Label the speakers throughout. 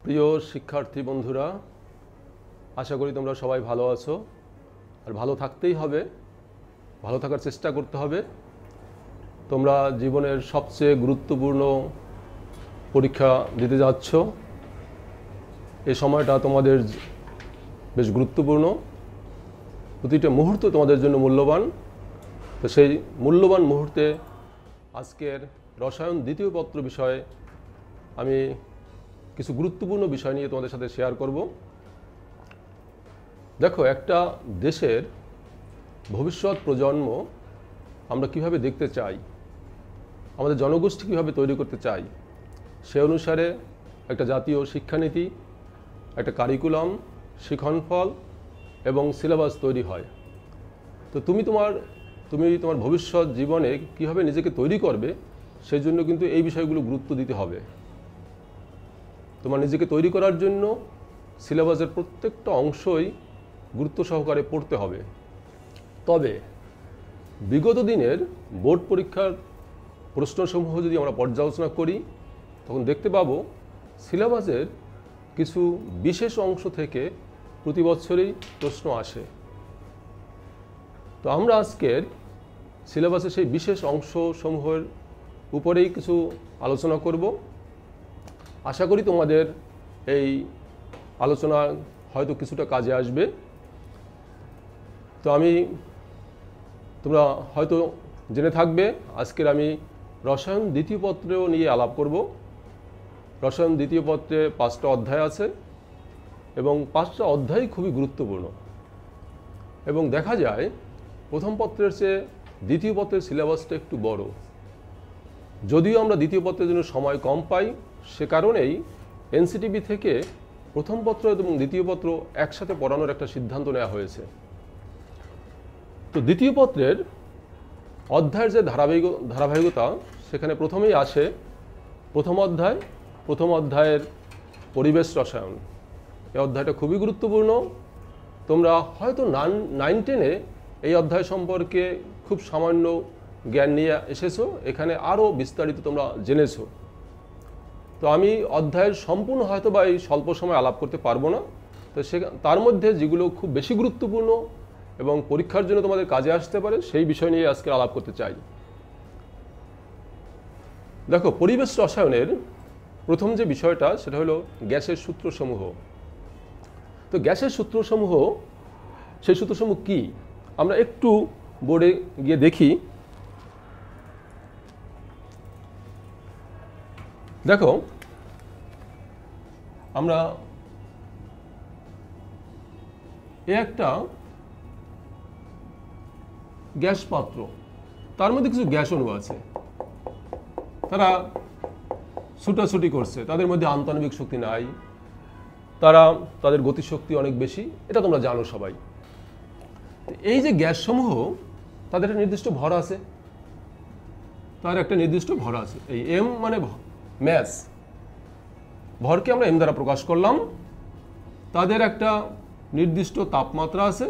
Speaker 1: প্রিয় শিক্ষার্থী বন্ধুরা, আশা করি তোমরা সবাই ভালো আছো। আর ভালো থাকতেই হবে, ভালো থাকার চেষ্টা করতে হবে। তোমরা জীবনের সবচেয়ে গুরুত্বপূর্ণ পরীক্ষা দিতে যাচ্ছ। এই সময়টা তোমাদের বেশ গুরুত্বপূর্ণ, প্রতিটা মুহূর্ত তোমাদের জন্য মূল্যবান। তো সেই মূল্যবান মুহূর্তে আজকের রসায়ন দ্বিতীয় পত্র বিষয়ে আমি কিছু গুরুত্বপূর্ণ বিষয় নিয়ে তোমাদের সাথে শেয়ার করব। দেখো, একটা দেশের ভবিষ্যৎ প্রজন্ম আমরা কিভাবে দেখতে চাই, আমাদের জনগোষ্ঠী কীভাবে তৈরি করতে চাই, সে অনুসারে একটা জাতীয় শিক্ষানীতি, একটা কারিকুলাম, শিক্ষণফল এবং সিলেবাস তৈরি হয়। তো তুমি তোমার ভবিষ্যৎ জীবনে কীভাবে নিজেকে তৈরি করবে, সেই জন্য কিন্তু এই বিষয়গুলো গুরুত্ব দিতে হবে। তোমার নিজেকে তৈরি করার জন্য সিলেবাসের প্রত্যেকটা অংশই গুরুত্ব সহকারে পড়তে হবে। তবে বিগত দিনের বোর্ড পরীক্ষার প্রশ্নসমূহ যদি আমরা পর্যালোচনা করি, তখন দেখতে পাবো সিলেবাসের কিছু বিশেষ অংশ থেকে প্রতি বছরই প্রশ্ন আসে। তো আমরা আজকের সিলেবাসের সেই বিশেষ অংশসমূহের উপরেই কিছু আলোচনা করব। আশা করি তোমাদের এই আলোচনা হয়তো কিছুটা কাজে আসবে। তো তোমরা হয়তো জেনে থাকবে, আজকের আমি রসায়ন দ্বিতীয় পত্রেও নিয়ে আলাপ করব। রসায়ন দ্বিতীয় পত্রে 5টা অধ্যায় আছে এবং 5টা অধ্যায় খুবই গুরুত্বপূর্ণ। এবং দেখা যায় প্রথম পত্রের চেয়ে দ্বিতীয় পত্রের সিলেবাসটা একটু বড়। যদিও আমরা দ্বিতীয় পত্রের জন্য সময় কম পাই, সে কারণেই এনসিটিভি থেকে প্রথম পত্র এবং দ্বিতীয় পত্র একসাথে পড়ানোর একটা সিদ্ধান্ত নেওয়া হয়েছে। তো দ্বিতীয় পত্রের অধ্যায়ের যে ধারাবাহিকতা, সেখানে প্রথমেই আসে প্রথম অধ্যায়ের পরিবেশ রসায়ন। এই অধ্যায়টা খুবই গুরুত্বপূর্ণ। তোমরা হয়তো 9-10-এ এই অধ্যায় সম্পর্কে খুব সামান্য জ্ঞান নিয়ে এসেছো, এখানে আরও বিস্তারিত তোমরা জেনেছো। তো আমি অধ্যায়ের সম্পূর্ণ হয়তো বা এই স্বল্প সময় আলাপ করতে পারবো না। তো তার মধ্যে যেগুলো খুব বেশি গুরুত্বপূর্ণ এবং পরীক্ষার জন্য তোমাদের কাজে আসতে পারে, সেই বিষয় নিয়ে আজকে আলাপ করতে চাই। দেখো, পরিবেশ রসায়নের প্রথম যে বিষয়টা, সেটা হলো গ্যাসের সূত্রসমূহ। তো গ্যাসের সূত্রসমূহ, সেই সূত্রসমূহ কি আমরা একটু বোর্ডে গিয়ে দেখি। দেখো, আমরা একটা গ্যাস পাত্র, তার মধ্যে কিছু গ্যাস অণু আছে, তারা ছুটাছুটি করছে, তাদের মধ্যে আন্তঃআণবিক শক্তি নাই, তাদের গতিশক্তি অনেক বেশি, এটা তোমরা জানো সবাই। এই যে গ্যাসসমূহ, তাদের একটা নির্দিষ্ট ভর আছে, এই এম মানে ম্যাস, ভরকে আমরা এম দ্বারা প্রকাশ করলাম। তাদের একটা নির্দিষ্ট তাপমাত্রা আছে,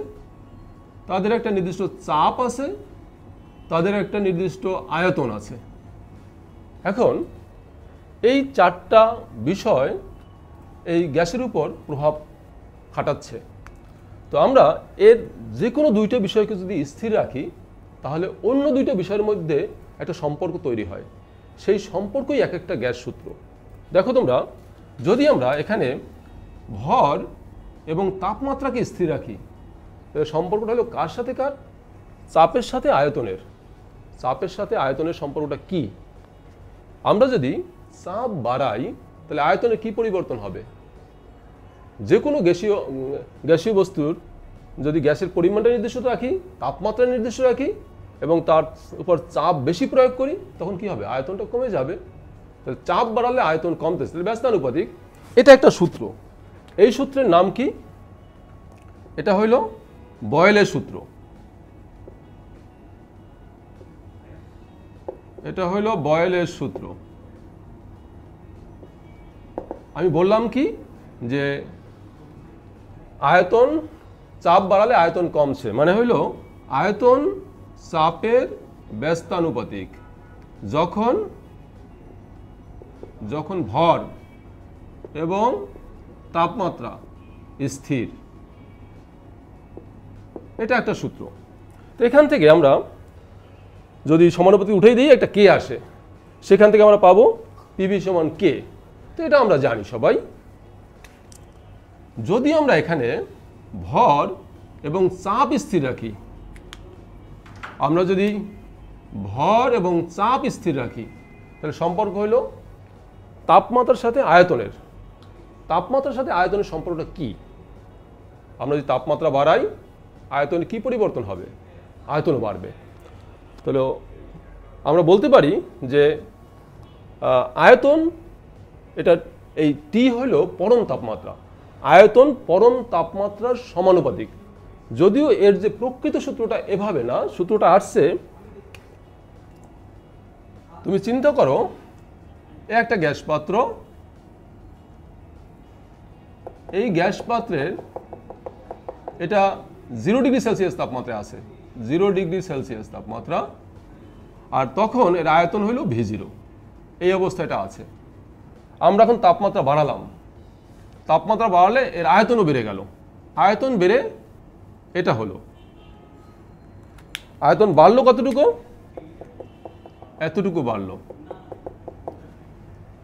Speaker 1: তাদের একটা নির্দিষ্ট চাপ আছে, তাদের একটা নির্দিষ্ট আয়তন আছে। এখন এই 4টা বিষয় এই গ্যাসের উপর প্রভাব খাটাচ্ছে। তো আমরা এর যে কোনো 2টা বিষয়কে যদি স্থির রাখি, তাহলে অন্য 2টা বিষয়ের মধ্যে একটা সম্পর্ক তৈরি হয়। সেই সম্পর্কই এক একটা গ্যাস সূত্র। দেখো তোমরা, যদি আমরা এখানে ভর এবং তাপমাত্রাকে স্থির রাখি, তাহলে সম্পর্কটা হলো কার সাথে কার? চাপের সাথে আয়তনের সম্পর্কটা কি? আমরা যদি চাপ বাড়াই, তাহলে আয়তনে কি পরিবর্তন হবে? যে কোনো গ্যাসীয় বস্তুর যদি গ্যাসের পরিমাণটা নির্দিষ্ট রাখি, তাপমাত্রা নির্দিষ্ট রাখি এবং তার উপর চাপ বেশি প্রয়োগ করি, তখন কি হবে? আয়তনটা কমে যাবে। তাহলে চাপ বাড়ালে আয়তন কমতেছে, তাহলে ব্যস্তানুপাতিক। এটা একটা সূত্র। এই সূত্রের নাম কি? এটা হইল বয়েলের সূত্র। আমি বললাম কি, যে আয়তন চাপ বাড়ালে আয়তন কমছে, মানে হইল আয়তন চাপের ব্যস্তানুপাতিক। যখন ভর এবং তাপমাত্রা স্থির। এটা একটা সূত্র। তো এখান থেকে আমরা যদি সমানুপাতিক উঠেই দিই একটা কে আসে, সেখান থেকে আমরা পাবো পিভি সমান কে। তো এটা আমরা জানি সবাই। যদি আমরা এখানে ভর এবং চাপ স্থির রাখি, আমরা যদি ভর এবং চাপ স্থির রাখি তাহলে সম্পর্ক হলো তাপমাত্রার সাথে আয়তনের। তাপমাত্রার সাথে আয়তনের সম্পর্কটা কি? আমরা যদি তাপমাত্রা বাড়াই আয়তনে কি পরিবর্তন হবে? আয়তনও বাড়বে। তাহলে আমরা বলতে পারি যে আয়তন, এটা এই টি হলো পরম তাপমাত্রা, আয়তন পরম তাপমাত্রার সমানুপাতিক। যদিও এর যে প্রকৃত সূত্রটা এভাবে না, সূত্রটা আসছে, তুমি চিন্তা করো একটা গ্যাস পাত্র, এই গ্যাস পাত্রের এটা 0 ডিগ্রি সেলসিয়াস তাপমাত্রা আছে, 0 ডিগ্রি সেলসিয়াস তাপমাত্রা, আর তখন এর আয়তন হলো V0। এই অবস্থাটা আছে। আমরা এখন তাপমাত্রা বাড়ালাম, তাপমাত্রা বাড়ালে এর আয়তনও বেড়ে গেল, আয়তন বেড়ে এটা হলো, আয়তন বাড়লো কতটুকু? এতটুকু বাড়লো।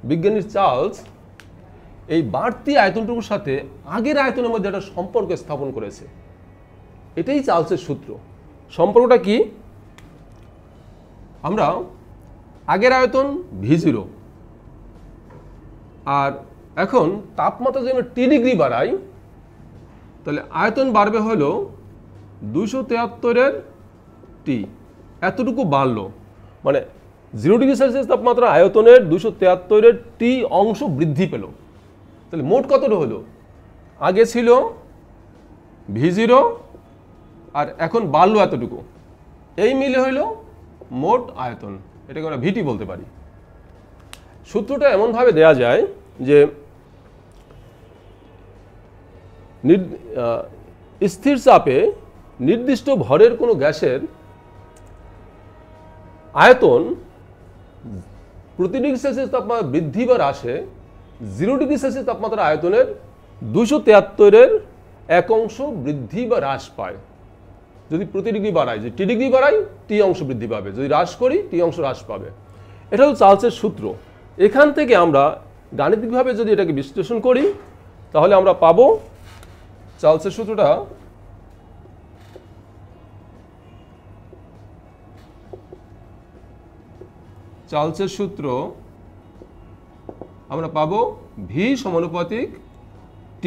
Speaker 1: বিজ্ঞানী চার্লস এই বাড়তি আয়তনটুকুর সাথে আগের আয়তনের মধ্যে একটা সম্পর্ক স্থাপন করেছে। এটাই চার্লসের সূত্র। সম্পর্কটা কি? আমরা আগের আয়তন V0, আর এখন তাপমাত্রা যদি আমরা T ডিগ্রি বাড়াই তাহলে আয়তন বাড়বে হলো 273-এর T। এতটুকু বাড়লো, মানে 0 ডিগ্রি সেলসিয়াস তাপমাত্রা আয়তনের 273-এর T অংশ বৃদ্ধি পেল। তাহলে মোট কতটা হলো? আগে ছিল V0 আর এখন বাড়লো এতটুকু, এই মিলে হইল মোট আয়তন। এটাকে আমরা ভিটি বলতে পারি। সূত্রটা এমনভাবে দেয়া যায় যে স্থির চাপে নির্দিষ্ট ভরের কোনো গ্যাসের আয়তন প্রতি ডিগ্রি সেলসিয়াস তাপমাত্রা বৃদ্ধি বা হ্রাসে 0 ডিগ্রি সেলসিয়াস তাপমাত্রা আয়তনের 273-এর 1 অংশ বৃদ্ধি বা হ্রাস পায়। যদি প্রতি ডিগ্রি বাড়াই, যদি T ডিগ্রি বাড়াই T অংশ বৃদ্ধি পাবে, যদি হ্রাস করি T অংশ হ্রাস পাবে। এটা হলো চার্লসের সূত্র। এখান থেকে আমরা গাণিতিকভাবে যদি এটাকে বিশ্লেষণ করি তাহলে আমরা পাবো চার্লসের সূত্রটা চার্লসের সূত্র আমরা পাবো V সমানুপাতিক T,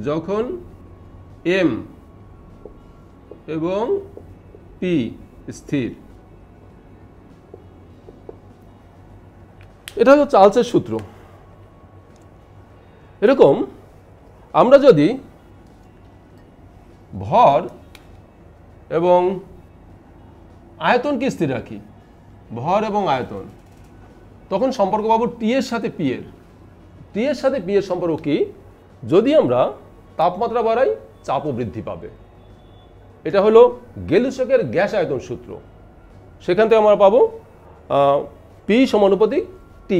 Speaker 1: যখন M এবং P স্থির। এটা হলো চার্লসের সূত্র। এরকম আমরা যদি ভর এবং আয়তনকে স্থির রাখি, ভর এবং আয়তন, তখন সম্পর্ক পাবো T এর সাথে P এর। T এর সাথে P এর সম্পর্ক কি? যদি আমরা তাপমাত্রা বাড়াই চাপও বৃদ্ধি পাবে। এটা হলো গেলুসকের গ্যাস আয়তন সূত্র। সেখান থেকে আমরা পাবো P সমানুপাতিক T।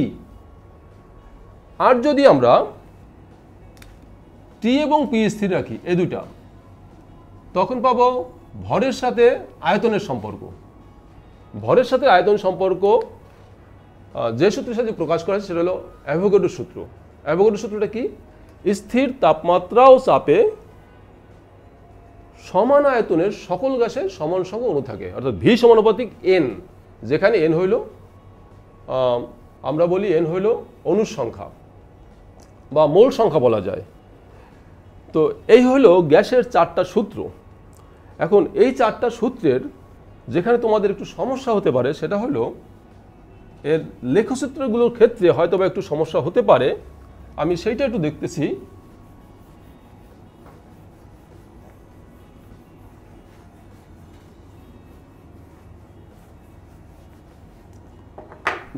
Speaker 1: আর যদি আমরা T এবং P স্থির রাখি এই দুইটা, তখন পাবো ভরের সাথে আয়তনের সম্পর্ক। ভরের সাথে আয়তন সম্পর্ক যে সূত্রের সাথে প্রকাশ করা হয় সেটা হলো অ্যাভোগাড্রোর সূত্র। অ্যাভোগাড্রোর সূত্রটা কি? স্থির তাপমাত্রা ও চাপে সমান আয়তনের সকল গ্যাসের সমান সংখ্যক অণু থাকে, অর্থাৎ V সমানুপাতিক N, যেখানে N হইল আমরা বলি N হইল অণুর সংখ্যা বা মোল সংখ্যা বলা যায়। তো এই হলো গ্যাসের 4টা সূত্র। এখন এই 4টা সূত্রের যেখানে তোমাদের একটু সমস্যা হতে পারে সেটা হলো এর লেখচিত্রগুলোর ক্ষেত্রে হয়তো বা একটু সমস্যা হতে পারে। আমি সেইটা একটু দেখতেছি।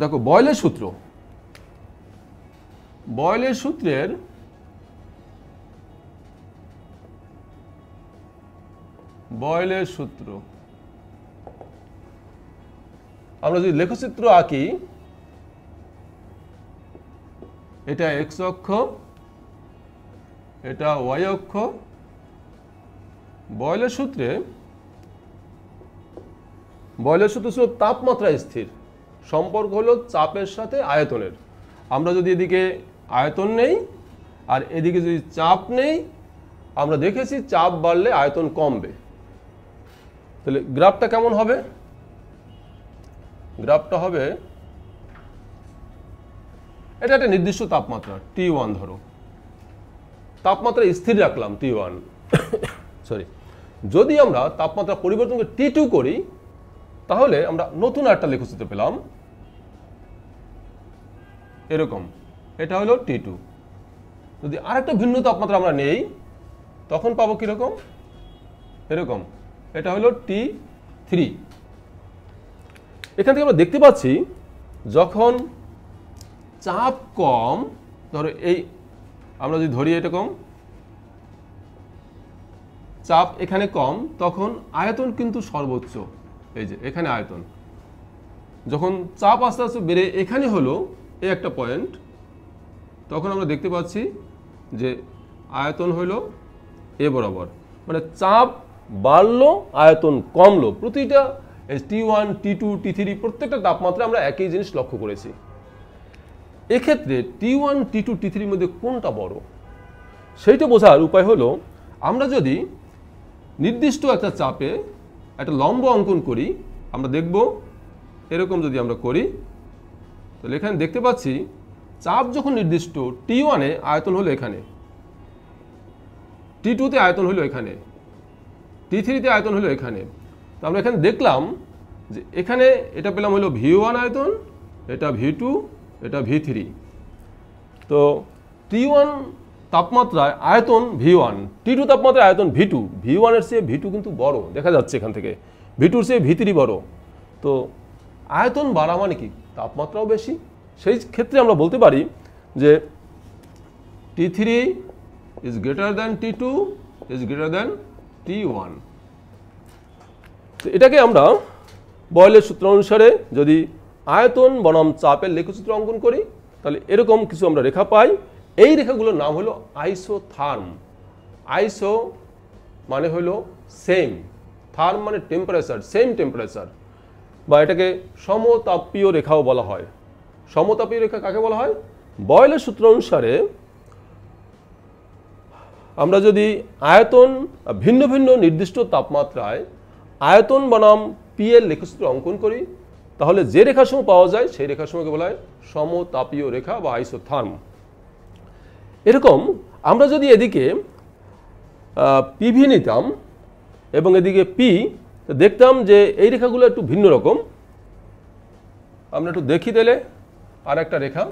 Speaker 1: দেখো বয়লের সূত্র, বয়লের সূত্রের বয়লের সূত্র আমরা যদি লেখচিত্র আঁকি এটা এক্স অক্ষ, এটা ওয়াই অক্ষ। বয়লের সূত্রে ছিল তাপমাত্রা স্থির, সম্পর্ক হলো চাপের সাথে আয়তনের। আমরা যদি এদিকে আয়তন নেই আর এদিকে যদি চাপ নেই, আমরা দেখেছি চাপ বাড়লে আয়তন কমবে। তাহলে গ্রাফটা কেমন হবে? গ্রাফটা হবে, এটা একটা নির্দিষ্ট তাপমাত্রা T1 ধরো, তাপমাত্রা স্থির রাখলাম T1 সরি। যদি আমরা তাপমাত্রা পরিবর্তন করে T2 করি, তাহলে আমরা নতুন একটা লেখচিত্র পেলাম এরকম। এটা হলো T2। যদি আরেকটা ভিন্ন তাপমাত্রা আমরা নেই, তখন পাবো কিরকম? এরকম। এটা হলো T3। এখান থেকে আমরা দেখতে পাচ্ছি যখন চাপ কম, ধরো এই আমরা যদি ধরি এরকম, চাপ এখানে কম, তখন আয়তন কিন্তু সর্বোচ্চ। এই যে এখানে আয়তন, যখন চাপ আস্তে আস্তে বেড়ে এখানে হলো এই একটা পয়েন্ট, তখন আমরা দেখতে পাচ্ছি যে আয়তন হলো এ বরাবর, মানে চাপ বাড়লো আয়তন কমলো। প্রতিটা T1, T2, T3 প্রত্যেকটা তাপমাত্রা আমরা একই জিনিস লক্ষ্য করেছি। এক্ষেত্রে T1, T2, T3 মধ্যে কোনটা বড় সেইটা বোঝার উপায় হলো, আমরা যদি নির্দিষ্ট একটা চাপে একটা লম্ব অঙ্কন করি, আমরা দেখব এরকম যদি আমরা করি, তাহলে এখানে দেখতে পাচ্ছি চাপ যখন নির্দিষ্ট T1-এ আয়তন হলো এখানে, T2-তে আয়তন হলো এখানে, T3-তে আয়তন হলো এখানে। তো আমরা এখানে দেখলাম যে এখানে এটা পেলাম হলো V1 আয়তন, এটা V2, এটা V3। তো T1 তাপমাত্রায় আয়তন V1, T2 তাপমাত্রায় আয়তন V2। V1-এর চেয়ে V2 কিন্তু বড়, দেখা যাচ্ছে এখান থেকে V2-র চেয়ে V3 বড়। তো আয়তন বাড়া মানে কি তাপমাত্রাও বেশি। সেই ক্ষেত্রে আমরা বলতে পারি যে T3 is greater than T2 is greater than T1। তো এটাকে আমরা বয়লের সূত্র অনুসারে যদি আয়তন বনাম চাপের লেখচিত্র অঙ্কন করি, তাহলে এরকম কিছু আমরা রেখা পাই। এই রেখাগুলোর নাম হলো আইসোথার্ম। আইসো মানে হলো সেম, থার্ম মানে টেম্পারেচার, সেম টেম্পারেচার, বা এটাকে সমতাপীয় রেখাও বলা হয়। সমতাপীয় রেখা কাকে বলা হয়? বয়লের সূত্র অনুসারে আমরা যদি আয়তন ভিন্ন ভিন্ন নির্দিষ্ট তাপমাত্রায় আয়তন বনাম পি এর লেখচিত্র অঙ্কন করি, তাহলে যে রেখাসমূহ পাওয়া যায় সেই রেখাসমূহকে বলা হয় সমতাপীয় রেখা বা আইসোথার্ম। এরকম আমরা যদি এদিকে পিভি নিতাম এবং এদিকে পি, দেখতাম যে এই রেখাগুলো একটু ভিন্ন রকম। আমরা একটু দেখি দিলে আর একটা রেখা,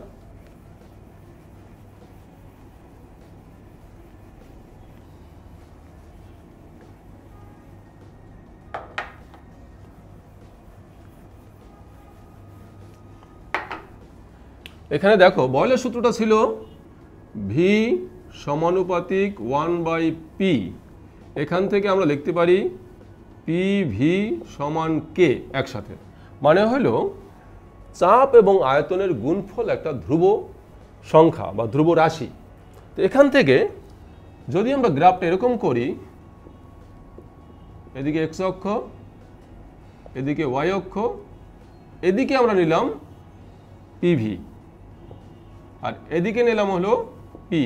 Speaker 1: এখানে দেখো বয়লের সূত্রটা ছিল ভি সমানুপাতিক 1/p। এখান থেকে আমরা লিখতে পারি পি ভি সমান কে একসাথে, মানে হলো চাপ এবং আয়তনের গুণফল একটা ধ্রুব সংখ্যা বা ধ্রুব রাশি। তো এখান থেকে যদি আমরা গ্রাফটা এরকম করি, এদিকে এক্স অক্ষ, এদিকে ওয়াই অক্ষ, এদিকে আমরা নিলাম পিভি আর এদিকে নিলাম হলো পি।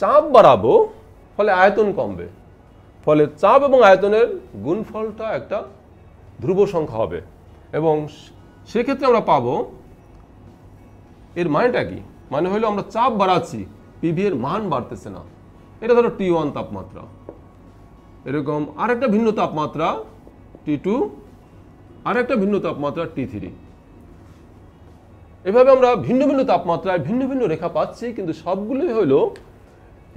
Speaker 1: চাপ বাড়াবো ফলে আয়তন কমবে, ফলে চাপ এবং আয়তনের গুণফলটা একটা ধ্রুব সংখ্যা হবে। এবং সেক্ষেত্রে আমরা পাবো, এর মানেটা কি? মানে হলো আমরা চাপ বাড়াচ্ছি, পিভি এর মান বাড়তেছে না। এটা ধরো T1 তাপমাত্রা, এরকম আরেকটা ভিন্ন তাপমাত্রা T2, আরেকটা ভিন্ন তাপমাত্রা T3। এভাবে আমরা ভিন্ন ভিন্ন তাপমাত্রায় ভিন্ন ভিন্ন রেখা পাচ্ছি, কিন্তু সবগুলোই হলো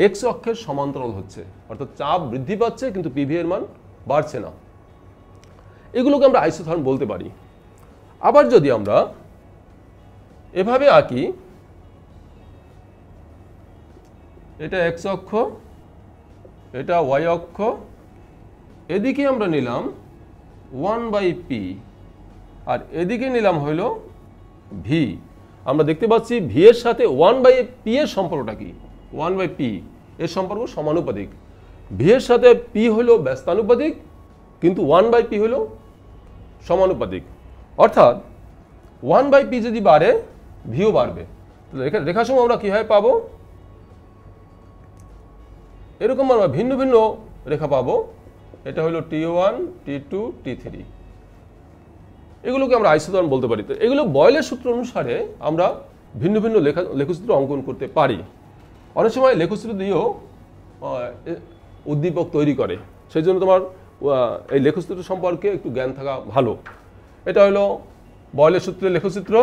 Speaker 1: এক্স অক্ষের সমান্তরাল হচ্ছে, অর্থাৎ চাপ বৃদ্ধি পাচ্ছে কিন্তু পিভি এর মান বাড়ছে না। এগুলোকে আমরা আইসোথার্ম বলতে পারি। আবার যদি আমরা এভাবে আঁকি, এটা এক্স অক্ষ, এটা ওয়াই অক্ষ, এদিকে আমরা নিলাম 1/p আর এদিকে নিলাম হলো ভি। আমরা দেখতে পাচ্ছি ভি এর সাথে 1/p এর সম্পর্কটা কি, 1/p এর সম্পর্ক সমানুপাতিক। ভি এর সাথে পি হলো ব্যস্তানুপাতিক, কিন্তু 1/p হলো সমানুপাতিক। অর্থাৎ 1/p যদি বাড়ে ভিও বাড়বে। রেখার সময় আমরা কীভাবে পাবো, এরকম আমরা ভিন্ন ভিন্ন রেখা পাবো। এটা হলো T1, T2, T3, এগুলোকে আমরা আইসোথর্ম বলতে পারি। তো এগুলো বয়েলের সূত্র অনুসারে আমরা ভিন্ন ভিন্ন লেখচিত্র অঙ্কন করতে পারি। অনেক সময় লেখচিত্র দিয়েও উদ্দীপক তৈরি করে, সেই জন্য তোমার এই লেখচিত্র সম্পর্কে একটু জ্ঞান থাকা ভালো। এটা হলো বয়েলের সূত্রের লেখচিত্র।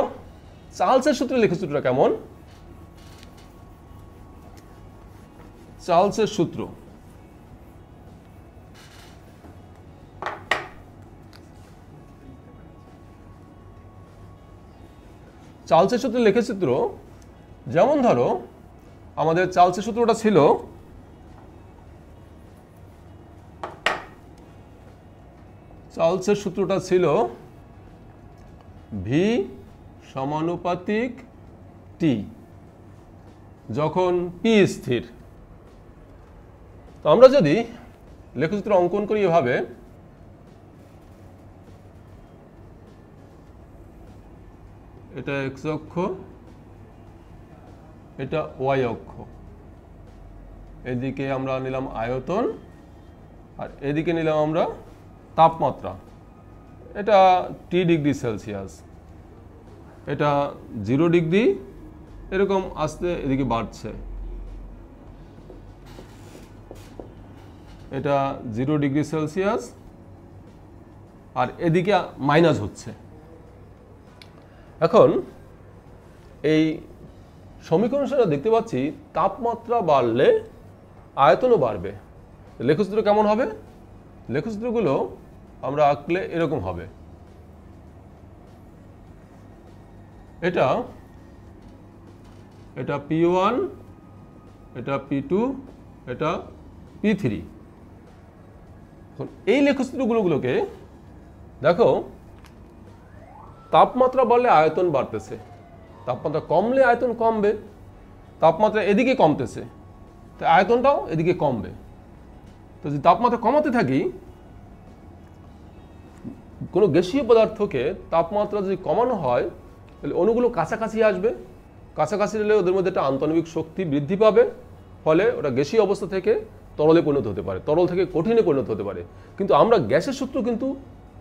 Speaker 1: চার্লসের সূত্রের লেখচিত্রটা কেমন? চার্লসের সূত্র, চার্লসের সূত্রের লেখচিত্র যেমন ধরো আমাদের চার্লসের সূত্রটা ছিল ভি সমানুপাতিক টি যখন পি স্থির। তো আমরা যদি লেখচিত্র অঙ্কন করি এভাবে, এটা এক্স অক্ষ, এটা ওয়াই অক্ষ, এদিকে আমরা নিলাম আয়তন আর এদিকে নিলাম আমরা তাপমাত্রা। এটা টি ডিগ্রি সেলসিয়াস, এটা 0 ডিগ্রি, এরকম আস্তে এদিকে বাড়ছে। এটা 0 ডিগ্রি সেলসিয়াস আর এদিকে মাইনাস হচ্ছে। এখন এই সমীকরণ অনুসারে দেখতে পাচ্ছি তাপমাত্রা বাড়লে আয়তনও বাড়বে। লেখচিত্র কেমন হবে? লেখচিত্রগুলো আমরা আঁকলে এরকম হবে। এটা P1, এটা P2, এটা P3। এই লেখচিত্রগুলোকে দেখো, তাপমাত্রা বাড়লে আয়তন বাড়তেছে, তাপমাত্রা কমলে আয়তন কমবে। তাপমাত্রা এদিকে কমতেছে, তো আয়তনটাও এদিকে কমবে। তো যদি তাপমাত্রা কমাতে থাকি, কোনো গ্যাসীয় পদার্থকে তাপমাত্রা যদি কমানো হয় তাহলে অণুগুলো কাছাকাছি আসবে। কাছাকাছি এলে ওদের মধ্যে একটা আন্তঃনবিক শক্তি বৃদ্ধি পাবে, ফলে ওটা গ্যাসীয় অবস্থা থেকে তরলে পরিণত হতে পারে, তরল থেকে কঠিনে পরিণত হতে পারে। কিন্তু আমরা গ্যাসের সূত্র কিন্তু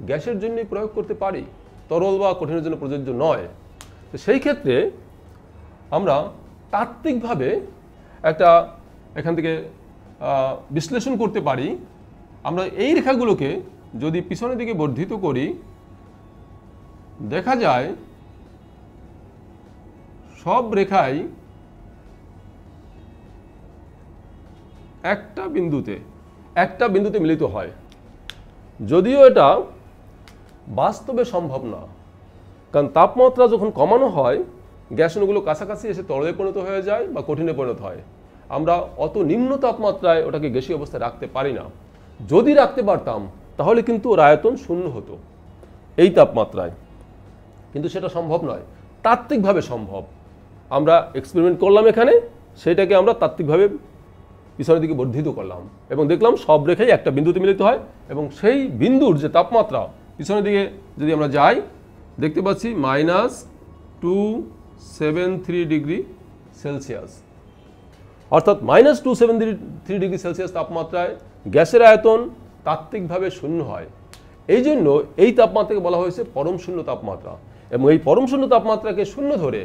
Speaker 1: গ্যাসের জন্যই প্রয়োগ করতে পারি, তরল বা কঠিনের জন্য প্রযোজ্য নয়। তো সেই ক্ষেত্রে আমরা তাত্ত্বিকভাবে একটা এখান থেকে বিশ্লেষণ করতে পারি। আমরা এই রেখাগুলোকে যদি পিছনের দিকে বর্ধিত করি, দেখা যায় সব রেখাই একটা বিন্দুতে মিলিত হয়। যদিও এটা বাস্তবে সম্ভব না, কারণ তাপমাত্রা যখন কমানো হয় গ্যাস অণুগুলো কাছাকাছি এসে তরলে পরিণত হয়ে যায় বা কঠিনে পরিণত হয়। আমরা অত নিম্ন তাপমাত্রায় ওটাকে গ্যাসীয় অবস্থায় রাখতে পারি না। যদি রাখতে পারতাম তাহলে কিন্তু ওর আয়তন শূন্য হতো এই তাপমাত্রায়, কিন্তু সেটা সম্ভব নয়। তাত্ত্বিকভাবে সম্ভব। আমরা এক্সপেরিমেন্ট করলাম এখানে, সেটাকে আমরা তাত্ত্বিকভাবে পিছনের দিকে বর্ধিত করলাম এবং দেখলাম সব রেখাই একটা বিন্দুতে মিলিত হয়। এবং সেই বিন্দুর যে তাপমাত্রা পিছনের দিকে যদি আমরা যাই, দেখতে পাচ্ছি -273 ডিগ্রি সেলসিয়াস। অর্থাৎ -273 ডিগ্রি সেলসিয়াস তাপমাত্রায় গ্যাসের আয়তন তাত্ত্বিকভাবে শূন্য হয়। এই জন্য এই তাপমাত্রাকে বলা হয়েছে পরম শূন্য তাপমাত্রা। এবং এই পরম শূন্য তাপমাত্রাকে শূন্য ধরে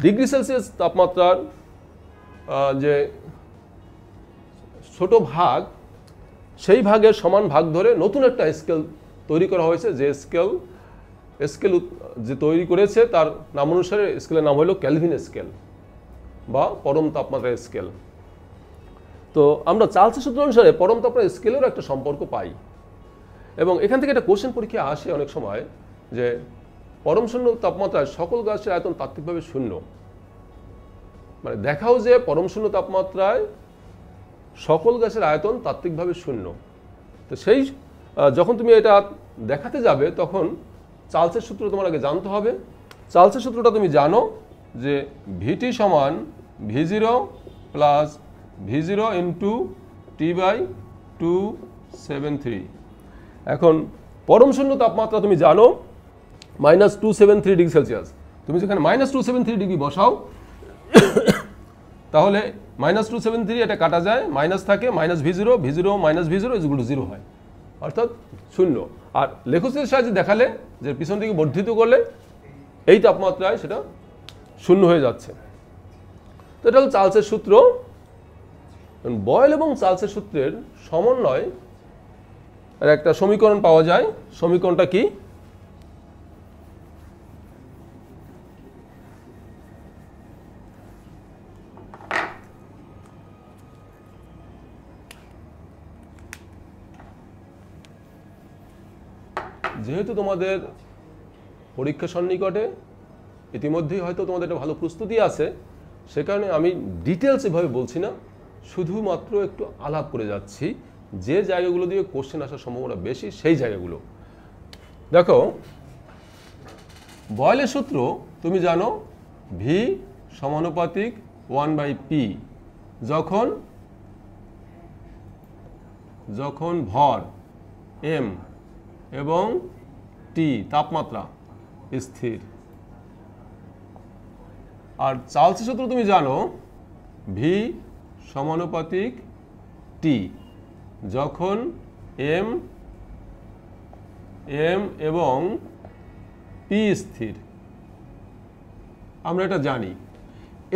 Speaker 1: ডিগ্রি সেলসিয়াস তাপমাত্রার যে ছোট ভাগ, সেই ভাগের সমান ভাগ ধরে নতুন একটা স্কেল তৈরি করা হয়েছে। যে স্কেল যে তৈরি করেছে তার নাম অনুসারে স্কেলের নাম হলো ক্যালভিন স্কেল বা পরম তাপমাত্রা স্কেল। তো আমরা চার্লসের সূত্র অনুসারে পরম তাপমাত্রা স্কেলেরও একটা সম্পর্ক পাই। এবং এখান থেকে একটা কোশ্চেন পরীক্ষা আসে অনেক সময় যে পরম শূন্য তাপমাত্রায় সকল গ্যাসের আয়তন তাত্ত্বিকভাবে শূন্য। মানে দেখাও যে পরম শূন্য তাপমাত্রায় সকল গ্যাসের আয়তন তাত্ত্বিকভাবে শূন্য। তো সেই যখন তুমি এটা দেখাতে যাবে তখন চার্লসের সূত্র তোমার আগে জানতে হবে। চার্লসের সূত্রটা তুমি জানো যে ভিটি সমান V0 plus V0 into T/273। এখন পরম শূন্য তাপমাত্রা তুমি জানো -273 ডিগ্রি সেলসিয়াস। তুমি যেখানে -273 ডিগ্রি বসাও তাহলে -273 এটা কাটা যায়, মাইনাস থাকে, -V0, V0 -V0 0 হয়, অর্থাৎ 0। আর লেখচিত্রের সাহায্যে দেখালে যে পিছন দিকে বর্ধিত করলে এই তাপমাত্রায় সেটা 0 হয়ে যাচ্ছে। তো এটা হল চার্লসের সূত্র। বয়েল এবং চার্লসের সূত্রের সমন্বয় আর একটা সমীকরণ পাওয়া যায়। সমীকরণটা কি? যেহেতু তোমাদের পরীক্ষা সন্নিকটে, ইতিমধ্যেই হয়তো তোমাদের একটা ভালো প্রস্তুতি আছে, সে কারণে আমি ডিটেলস এভাবে বলছি না, শুধুমাত্র একটু আলাপ করে যাচ্ছি যে জায়গাগুলো দিয়ে কোশ্চেন আসার সম্ভাবনা বেশি সেই জায়গাগুলো। দেখো, বয়েলের সূত্র তুমি জানো ভি সমানুপাতিক 1/p। যখন ভর m এবং t তাপমাত্রা স্থির। আর চার্লসের সূত্র তুমি জানো ভি সমানুপাতিক t যখন m এবং p স্থির। আমরা এটা জানি।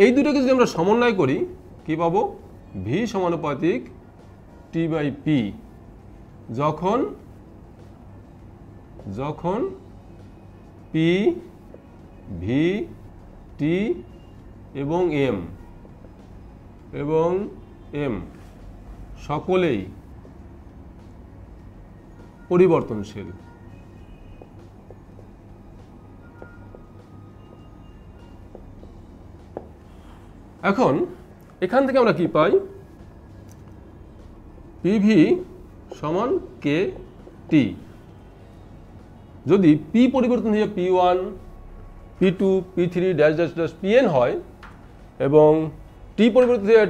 Speaker 1: এই দুটোকে যদি আমরা সমন্বয় করি কি পাবো? ভি সমানুপাতিক T/p যখন p, v, t এবং m সকলেই পরিবর্তনশীল। এখন এখান থেকে আমরা কি পাই? PV সমান KT। যদি P পরিবর্তন হয়ে P1, P2, P3 dash dash dash Pn হয় এবং T পরিবর্তন হয়ে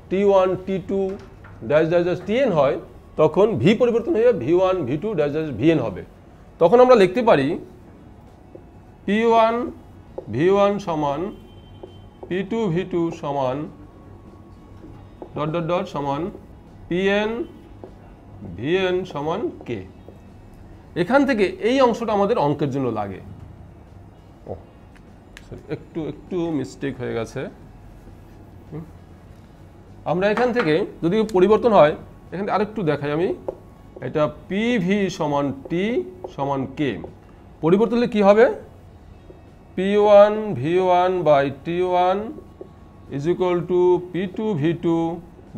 Speaker 1: T1, T2 dash dash dash Tn হয়, তখন V পরিবর্তন হয়ে V1, V2 dash dash Vn হবে। তখন আমরা লিখতে পারি P1 V1 সমান P2 V2 সমান ডট ডট ডট সমান Pn Vn সমান K। এখান থেকে এই অংশটা আমাদের অঙ্কের জন্য লাগে। একটু মিস্টেক হয়ে গেছে। আমরা এখান থেকে যদি পরিবর্তন হয়, এখান থেকে আরেকটু দেখাই আমি, এটা PV সমান T সমান K। পরিবর্তন হলে কি হবে? P1 V1 by T1 is equal to P2 V2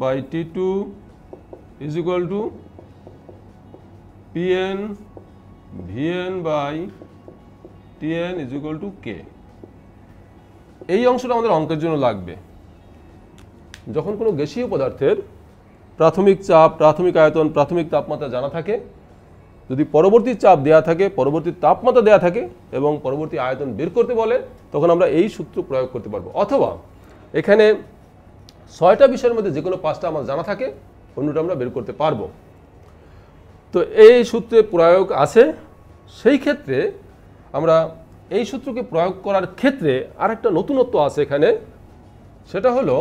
Speaker 1: by T2 is equal to Pn Vn by Tn is equal to K। এই অংশটা আমাদের অঙ্কের জন্য লাগবে। যখন কোনো গ্যাসীয় পদার্থের প্রাথমিক চাপ, প্রাথমিক আয়তন, প্রাথমিক তাপমাত্রা জানা থাকে, যদি পরবর্তী চাপ দেয়া থাকে, পরবর্তী তাপমাত্রা দেয়া থাকে এবং পরবর্তী আয়তন বের করতে বলে, তখন আমরা এই সূত্র প্রয়োগ করতে পারবো। অথবা এখানে 6টা বিষয়ের মধ্যে যে কোনো 5টা আমার জানা থাকে, অন্যটা আমরা বের করতে পারবো। তো এই সূত্রে প্রয়োগ আছে। সেই ক্ষেত্রে আমরা এই সূত্রকে প্রয়োগ করার ক্ষেত্রে আরেকটা নতুনত্ব আছে এখানে, সেটা হলো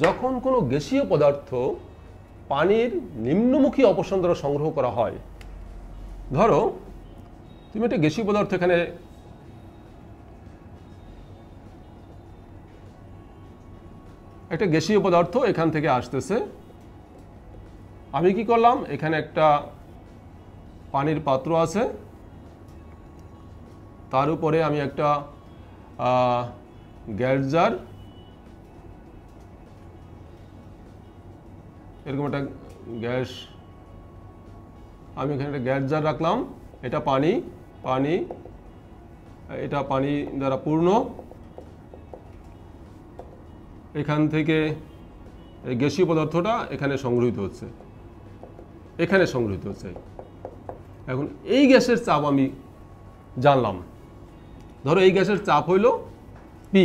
Speaker 1: যখন কোনো গ্যাসীয় পদার্থ পানির নিম্নমুখী অপসারণ দ্বারা সংগ্রহ করা হয়। ধরো তুমি একটা গ্যাসীয় পদার্থ, এখানে একটা গ্যাসীয় পদার্থ এখান থেকে আসতেছে। আমি কি করলাম? এখানে একটা পানির পাত্র আছে, তার উপরে আমি একটা গ্যাস জার, এরকম একটা গ্যাস, আমি এখানে একটা গ্যাস জার রাখলাম। এটা পানি, এটা পানি দ্বারা পূর্ণ। এখান থেকে এই গ্যাসীয় পদার্থটা এখানে সংগৃহীত হচ্ছে। এখানে সংগৃহীত হচ্ছে। এখন এই গ্যাসের চাপ আমি জানলাম, ধরো এই গ্যাসের চাপ হইল পি।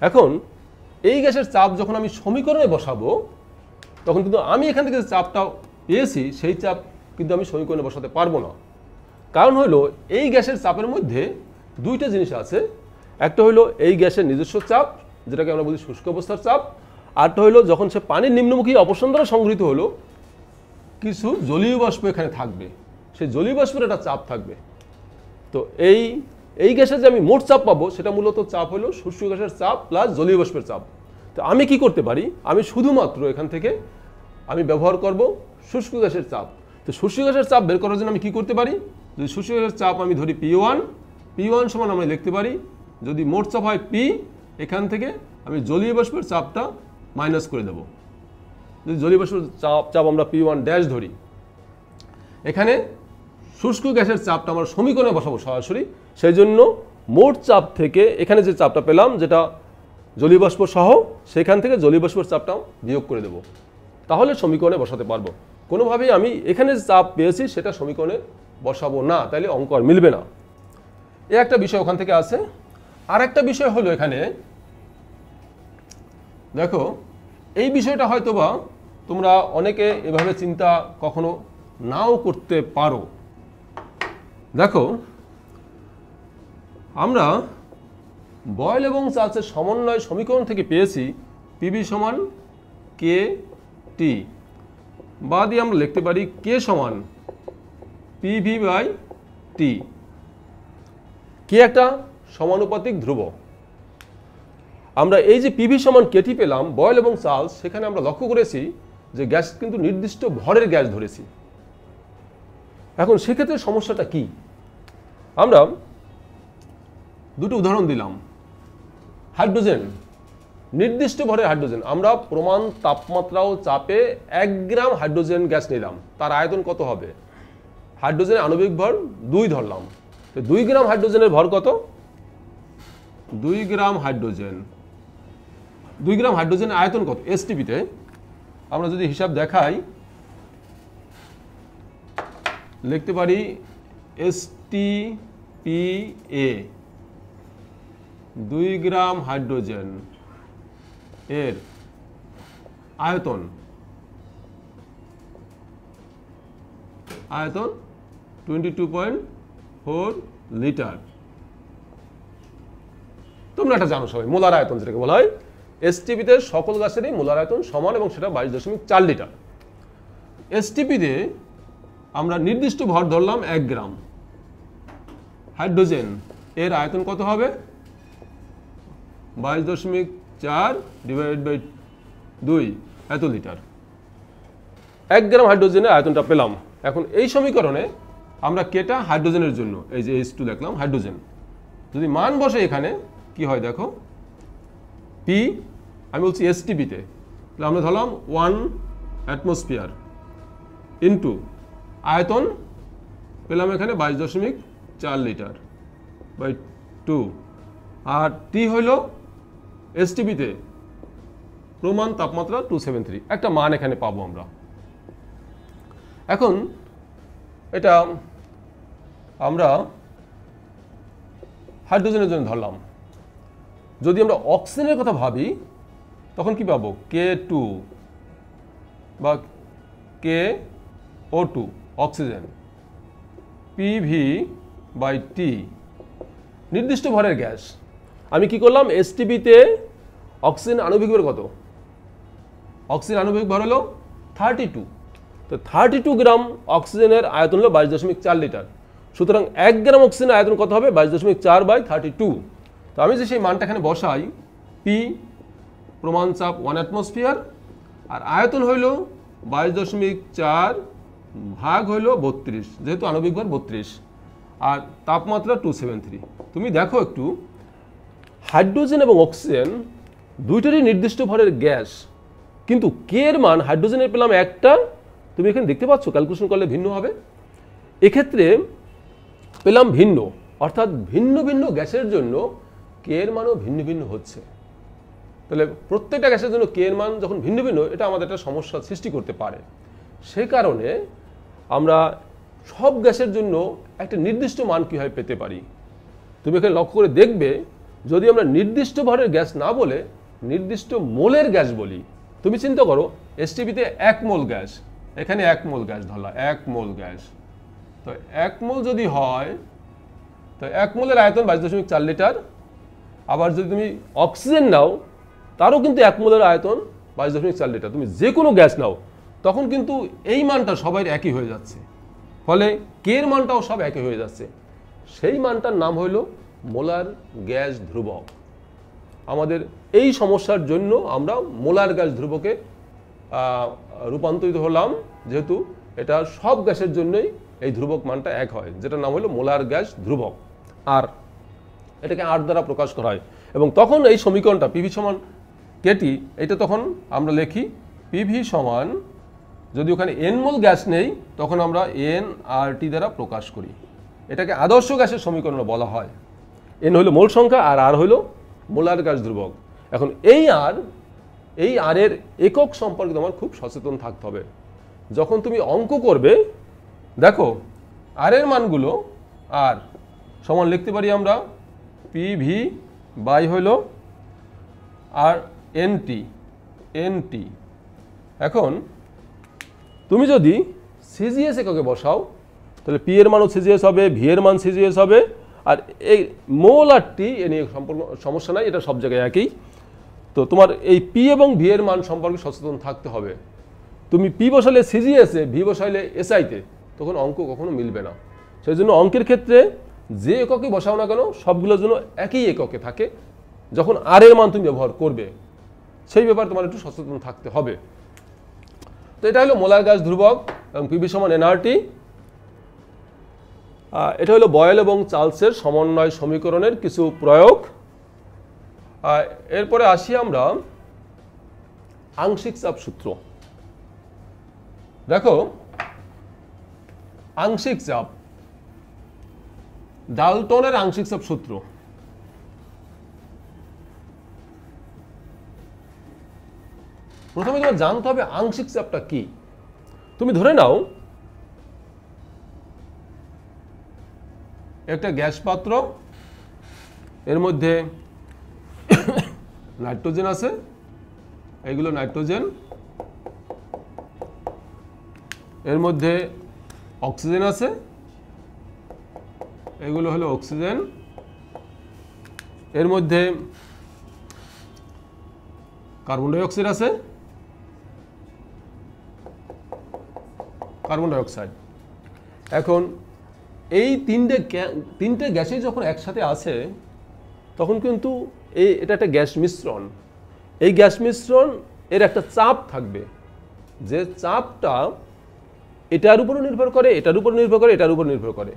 Speaker 1: এখন এই গ্যাসের চাপ যখন আমি সমীকরণে বসাবো তখন কিন্তু আমি এখান থেকে যে চাপটা পেয়েছি সেই চাপ কিন্তু আমি সমীকরণে বসাতে পারবো না। কারণ হলো এই গ্যাসের চাপের মধ্যে দুইটা জিনিস আছে। একটা হলো এই গ্যাসের নিজস্ব চাপ, যেটাকে আমরা বলি শুষ্ক অবস্থার চাপ। আরটা হলো যখন সে পানির নিম্নমুখী অপসারণ দ্বারা সংগৃহীত হলো কিছু জলীয় বাষ্প এখানে থাকবে, সেই জলীয় বাষ্পের একটা চাপ থাকবে। তো এই গ্যাসের যে আমি মোট চাপ পাবো সেটা মূলত চাপ হলো শুষ্ক গ্যাসের চাপ প্লাস জলীয় বাষ্পের চাপ। তো আমি কি করতে পারি, আমি শুধুমাত্র এখান থেকে আমি ব্যবহার করব শুষ্ক গ্যাসের চাপ। তো শুষ্ক গ্যাসের চাপ বের করার জন্য আমি কি করতে পারি, যদি শুষ্ক গ্যাসের চাপ আমি ধরি P1 সমান আমরা লিখতে পারি, যদি মোট চাপ হয় P, এখান থেকে আমি জলীয় বাষ্পের চাপটা মাইনাস করে দেব। যদি জলীয় বাষ্পের চাপ আমরা P1 ড্যাশ ধরি, এখানে শুষ্ক গ্যাসের চাপটা আমরা সমীকরণে বসাবো সরাসরি, সেই জন্য মোট চাপ থেকে এখানে যে চাপটা পেলাম যেটা জলীয় বাষ্প সহ, সেখান থেকে জলীয় বাষ্পের চাপটাও বিয়োগ করে দেব, তাহলে সমীকরণে বসাতে পারবো। কোনোভাবেই আমি এখানে যে চাপ পেয়েছি সেটা সমীকরণে বসাবো না, তাইলে অঙ্ক আর মিলবে না। এ একটা বিষয় ওখান থেকে আছে। আর একটা বিষয় হলো এখানে দেখো, এই বিষয়টা হয়তোবা তোমরা অনেকে এভাবে চিন্তা কখনো নাও করতে পারো। দেখো, আমরা বয়েল এবং চার্লসের সমন্বয় সমীকরণ থেকে পেয়েছি পিবি সমান কে টি, বা দিয়ে আমরা লিখতে পারি কে সমান পিভি বাই টি। কে একটা সমানুপাতিক ধ্রুবক। আমরা এই যে পিভি সমান কেটি পেলাম বয়েল এবং চার্লস, সেখানে আমরা লক্ষ্য করেছি যে গ্যাস কিন্তু নির্দিষ্ট ভরের গ্যাস ধরেছি। এখন সেক্ষেত্রে সমস্যাটা কি, আমরা দুটো উদাহরণ দিলাম। হাইড্রোজেন, নির্দিষ্ট ভরের হাইড্রোজেন, আমরা প্রমাণ তাপমাত্রা ও চাপে 1 গ্রাম হাইড্রোজেন গ্যাস নিলাম, তার আয়তন কত হবে? হাইড্রোজেনের আণবিক ভর 2 ধরলাম, তো 2 গ্রাম হাইড্রোজেনের ভর কত? 2 গ্রাম হাইড্রোজেন, 2 গ্রাম হাইড্রোজেনের আয়তন কত এসটিপিতে? আমরা যদি হিসাব দেখাই লিখতে পারি STPA, 2 গ্রাম হাইড্রোজেন এর আয়তন 22.4 লিটার। তোমরা এটা জানো সবাই, মোলার আয়তন যেটাকে বলা হয়। এসটিপিতে সকল গ্যাসেরই মোলার আয়তন সমান এবং সেটা 22.4 লিটার। এসটিপিতে আমরা নির্দিষ্ট ভর ধরলাম 1 গ্রাম। হাইড্রোজেন এর আয়তন কত হবে? 22.4 ডিভাইডেড বাই 2 এত লিটার। 1 গ্রাম হাইড্রোজেনের আয়তনটা পেলাম। এখন এই সমীকরণে আমরা কেটা হাইড্রোজেনের জন্য এই যে H2 লিখলাম হাইড্রোজেন, যদি মান বসে এখানে কি হয় দেখো, পি আমি বলছি এসটিপিতে, তাহলে আমরা ধরলাম 1 অ্যাটমসফিয়ার ইন্টু আয়তন পেলাম এখানে 22.4 লিটার বাই 2, আর টি হইল এসটিপিতে প্রমাণ তাপমাত্রা 273, একটা মান এখানে পাবো আমরা। এখন এটা আমরা হাইড্রোজেনের জন্য ধরলাম। যদি আমরা অক্সিজেনের কথা ভাবি তখন কি পাবো? K2 বা KO2 oxygen, PV by T, নির্দিষ্ট ভরের গ্যাস। আমি কি করলাম, এসটিপিতে অক্সিজেন আণবিক ভর কত? অক্সিজেন আণবিক ভর হলো 32, তো 32 গ্রাম অক্সিজেনের আয়তন হলো 22.4 লিটার। সুতরাং 1 গ্রাম অক্সিজেনের আয়তন কত হবে? 22.4 বাই 32। তো আমি যে সেই মানটা এখানে বসাই, পি প্রমাণ চাপ 1 অ্যাটমসফিয়ার, আর আয়তন হইল 22.4 ভাগ হইল 32, যেহেতু আণবিক ভর 32, আর তাপমাত্রা 273। তুমি দেখো একটু, হাইড্রোজেন এবং অক্সিজেন দুইটারই নির্দিষ্ট ভরের গ্যাস, কিন্তু কে এর মান হাইড্রোজেনের পেলাম একটা, তুমি এখানে দেখতে পাচ্ছ ক্যালকুলেশন করলে ভিন্ন হবে, এক্ষেত্রে পেলাম ভিন্ন, অর্থাৎ ভিন্ন ভিন্ন গ্যাসের জন্য কে এর মানও ভিন্ন ভিন্ন হচ্ছে। তাহলে প্রত্যেকটা গ্যাসের জন্য কে এর মান যখন ভিন্ন ভিন্ন, এটা আমাদের একটা সমস্যা সৃষ্টি করতে পারে। সে কারণে আমরা সব গ্যাসের জন্য একটা নির্দিষ্ট মান কীভাবে পেতে পারি। তুমি এখানে লক্ষ্য করে দেখবে, যদি আমরা নির্দিষ্ট ভরের গ্যাস না বলে নির্দিষ্ট মোলের গ্যাস বলি, তুমি চিন্তা করো এসটিপিতে 1 মোল গ্যাস, এখানে 1 মোল গ্যাস ধরলা, 1 মোল গ্যাস, তো 1 মোল যদি হয় তো 1 মোলের আয়তন 22.4 লিটার। আবার যদি তুমি অক্সিজেন নাও তারও কিন্তু 1 মোলের আয়তন 22.4 লিটার। তুমি যে কোনো গ্যাস নাও তখন কিন্তু এই মানটা সবাই একই হয়ে যাচ্ছে, ফলে কে এর মানটাও সব একই হয়ে যাচ্ছে। সেই মানটার নাম হইল মোলার গ্যাস ধ্রুবক। আমাদের এই সমস্যার জন্য আমরা মোলার গ্যাস ধ্রুবকে রূপান্তরিত হলাম, যেহেতু এটা সব গ্যাসের জন্যই এই ধ্রুবক মানটা এক হয়, যেটার নাম হলো মোলার গ্যাস ধ্রুবক। আর এটাকে আর দ্বারা প্রকাশ করা হয়, এবং তখন এই সমীকরণটা পিভি সমান কেটি, এটা তখন আমরা লিখি পিভি সমান, যদি ওখানে এন মোল গ্যাস নেই তখন আমরা এন আর টি দ্বারা প্রকাশ করি। এটাকে আদর্শ গ্যাসের সমীকরণ বলা হয়। এন হলো মোল সংখ্যা আর আর হলো মোলার গ্যাস ধ্রুবক। এখন এই আর এর একক সম্পর্কে তোমার খুব সচেতন থাকতে হবে। যখন তুমি অঙ্ক করবে দেখো আর এর মানগুলো আর সমান লিখতে পারি আমরা পিভি বাই হলো আর এনটি। এখন তুমি যদি সিজিএস এককে বসাও তাহলে পি এর মানও সিজিএস হবে, ভি এর মান সিজিএস হবে, আর এই মোল আর টি এ নিয়ে সম্পূর্ণ সমস্যা নাই, এটা সব জায়গায় একই। তো তোমার এই পি এবং ভি এর মান সম্পর্কে সচেতন থাকতে হবে। তুমি পি বসালে সিজিএসে, ভি বসাইলে এসআইতে, তখন অঙ্ক কখনো মিলবে না। সেই জন্য অঙ্কের ক্ষেত্রে যে এককে বসাও না কেন সবগুলোর জন্য একই এককে থাকে। যখন আর এর মান তুমি ব্যবহার করবে সেই ব্যাপারে তোমার একটু সচেতন থাকতে হবে। তো এটা হলো মোলার গ্যাস ধ্রুবক এবং পিভি সমান এনআরটি। এটা হলো বয়েল এবং চার্লসের সমন্বয় সমীকরণের কিছু প্রয়োগ। এরপরে আসি আমরা আংশিক চাপ সূত্র। দেখো আংশিক চাপ, ডাল্টনের আংশিক চাপ সূত্র। প্রথমে তোমার জানতে হবে আংশিক চাপটা কি। তুমি ধরে নাও একটা গ্যাস পাত্র, এর মধ্যে নাইট্রোজেন আছে, এগুলো নাইট্রোজেন, এর মধ্যে অক্সিজেন আছে, এগুলো হলো অক্সিজেন, এর মধ্যে কার্বন ডাই অক্সাইড আছে, কার্বন ডাই অক্সাইড। এখন এই তিনটে গ্যাসে যখন একসাথে আছে তখন কিন্তু এটা একটা গ্যাস মিশ্রণ। এই গ্যাস মিশ্রণ এর একটা চাপ থাকবে, যে চাপটা এটার উপরও নির্ভর করে, এটার উপর নির্ভর করে, এটার উপর নির্ভর করে।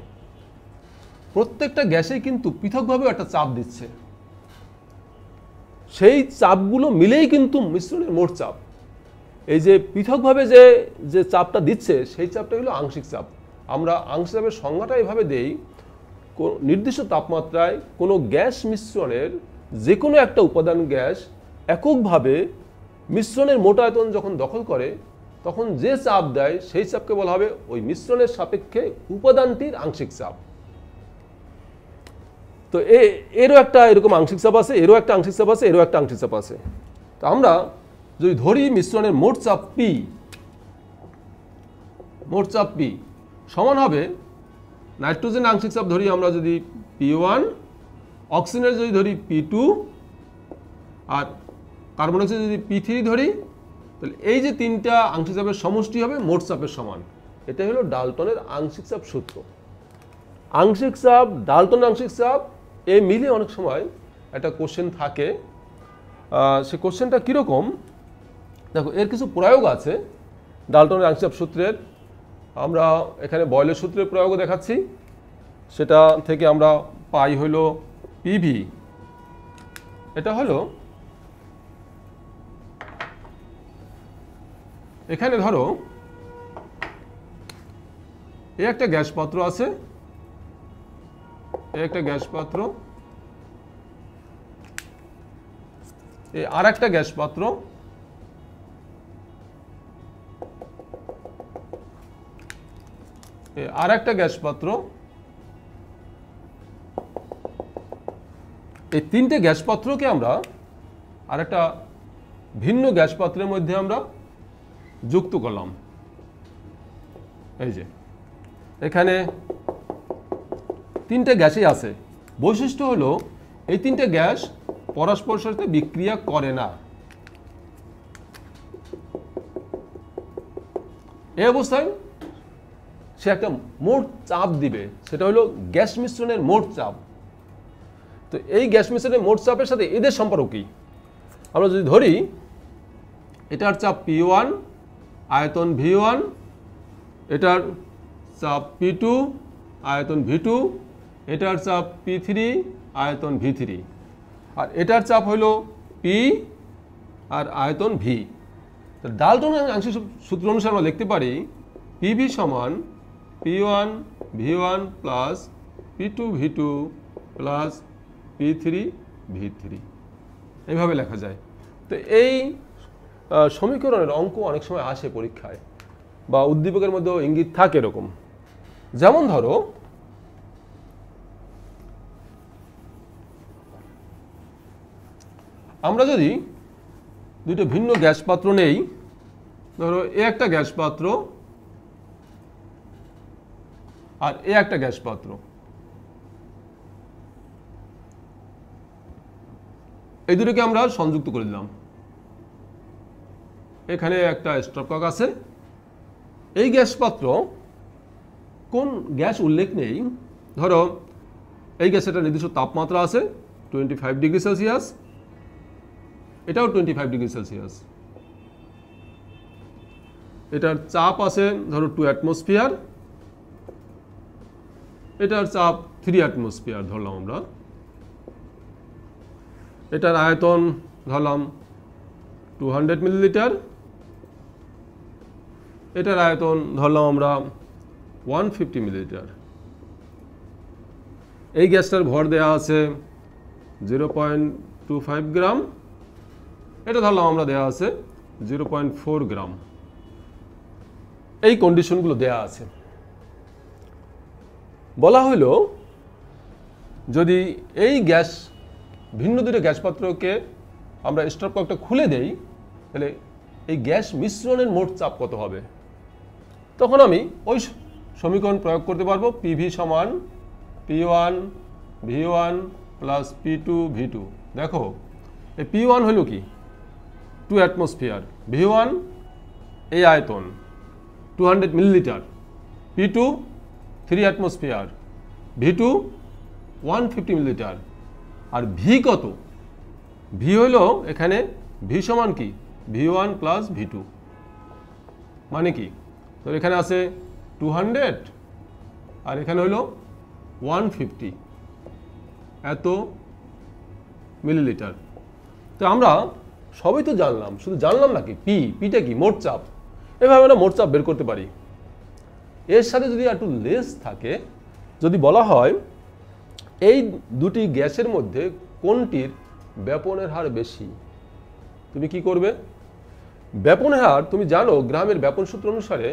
Speaker 1: প্রত্যেকটা গ্যাসেই কিন্তু পৃথকভাবেও একটা চাপ দিচ্ছে। সেই চাপগুলো মিলেই কিন্তু মিশ্রণের মোট চাপ। এই যে পৃথকভাবে যে চাপটা দিচ্ছে সেই চাপটা হলো আংশিক চাপ। আমরা আংশিক চাপের সংজ্ঞাটা এভাবে দেই, নির্দিষ্ট তাপমাত্রায় কোনো গ্যাস মিশ্রণের যে কোনো একটা উপাদান গ্যাস এককভাবে মিশ্রণের মোট আয়তন যখন দখল করে তখন যে চাপ দেয় সেই চাপকে বলা হবে ওই মিশ্রণের সাপেক্ষে উপাদানটির আংশিক চাপ। তো এরও একটা এরকম আংশিক চাপ আছে, এরও একটা আংশিক চাপ আছে, এরও একটা আংশিক চাপ আছে। তো আমরা যদি ধরি মিশ্রণের মোট চাপ পি, মোট চাপ পি সমান হবে নাইট্রোজেন আংশিক চাপ ধরি আমরা যদি P1, অক্সিজেনের যদি ধরি P2, আর কার্বন ডাই অক্সাইড যদি P3 ধরি, তাহলে এই যে তিনটা আংশিক চাপের সমষ্টি হবে মোট চাপের সমান। এটা হলো ডাল্টনের আংশিক চাপ সূত্র। আংশিক চাপ, ডাল্টনের আংশিক চাপ এই মিলে অনেক সময় একটা কোশ্চেন থাকে। সে কোশ্চেনটা কীরকম দেখো, এর কিছু প্রয়োগ আছে ডাল্টনের আংশিক চাপ সূত্রের। আমরা এখানে বয়েলের সূত্রের প্রয়োগও দেখাচ্ছি। সেটা থেকে আমরা পাই হলো পিভি, এটা হলো এখানে ধরো এই একটা গ্যাস পাত্র আছে, এই একটা গ্যাস পাত্র, এই আর একটা গ্যাস পাত্র, আর একটা গ্যাস পাত্র, এই তিনটে গ্যাস পাত্রকে আমরা আর একটা ভিন্ন গ্যাস পাত্রের মধ্যে আমরা যুক্ত করলাম। এই যে এখানে তিনটে গ্যাসই আছে। বৈশিষ্ট্য হলো এই তিনটে গ্যাস পরস্পরের সাথে বিক্রিয়া করে না। এই অবস্থায় সে একটা মোট চাপ দিবে, সেটা হলো গ্যাস মিশ্রণের মোট চাপ। তো এই গ্যাস মিশ্রণের মোট চাপের সাথে এদের সম্পর্ক কি? আমরা যদি ধরি এটার চাপ P1, আয়তন V1, এটার চাপ P2, আয়তন V2, এটার চাপ P3, আয়তন V3, আর এটার চাপ হলো P আর আয়তন V। তো ডাল্টনের আংশিক সূত্র অনুসারে আমরা লিখতে পারি PV সমান P1 V1 plus P2 V2 plus P3 V3, এইভাবে লেখা যায়। তো এই সমীকরণের অঙ্ক অনেক সময় আসে পরীক্ষায়, বা উদ্দীপকের মধ্যেও ইঙ্গিত থাকে এরকম। যেমন ধরো আমরা যদি দুটো ভিন্ন গ্যাস পাত্র নেই, ধরো এ একটা গ্যাস পাত্র আর এ একটা গ্যাস পাত্র, এই দুটোকে আমরা সংযুক্ত করে দিলাম। এখানে একটা স্টপকক আছে। এই গ্যাস পাত্র কোন গ্যাস উল্লেখ নেই। ধরো এই গ্যাসের একটা নির্দিষ্ট তাপমাত্রা আছে 25 ডিগ্রি সেলসিয়াস, এটাও 25 ডিগ্রি সেলসিয়াস। এটার চাপ আছে ধরো 2 অ্যাটমসফিয়ার, এটার চাপ 3 অ্যাটমসফিয়ার ধরলাম আমরা। এটার আয়তন ধরলাম 200 মিলিলিটার, এটার আয়তন ধরলাম আমরা 150 মিলিলিটার। এই গ্যাসটার ভর দেওয়া আছে 0.25 গ্রাম, এটা ধরলাম আমরা দেওয়া আছে 0.4 গ্রাম। এই কন্ডিশনগুলো দেয়া আছে। বলা হলো যদি এই গ্যাস ভিন্ন দুটো গ্যাস পাত্রকে আমরা স্টপককটা খুলে দেই, তাহলে এই গ্যাস মিশ্রণের মোট চাপ কত হবে? তখন আমি ওই সমীকরণ প্রয়োগ করতে পারবো। PV সমান P1 V1 plus P2 V2। দেখো এই P1 হলো কি 2 অ্যাটমসফিয়ার, V1 এই আয়তন 200 millilitre, P2 3 atmosphere, V2 150 millilitre. আর V কত? V হলো এখানে V সমান কি V1 প্লাস V2, মানে কি তো এখানে আছে 200 আর এখানে হলো 150 এত মিলিলিটার। তো আমরা সবই তো জানলাম, শুধু জানলাম নাকি পিটা কি মোট চাপ। এভাবে আমরা মোট চাপ বের করতে পারি। এর সাথে যদি একটু লেস থাকে, যদি বলা হয় এই দুটি গ্যাসের মধ্যে কোনটির ব্যাপনের হার বেশি, তুমি কি করবে? ব্যাপনের হার তুমি জানো, গ্রামের ব্যাপন সূত্র অনুসারে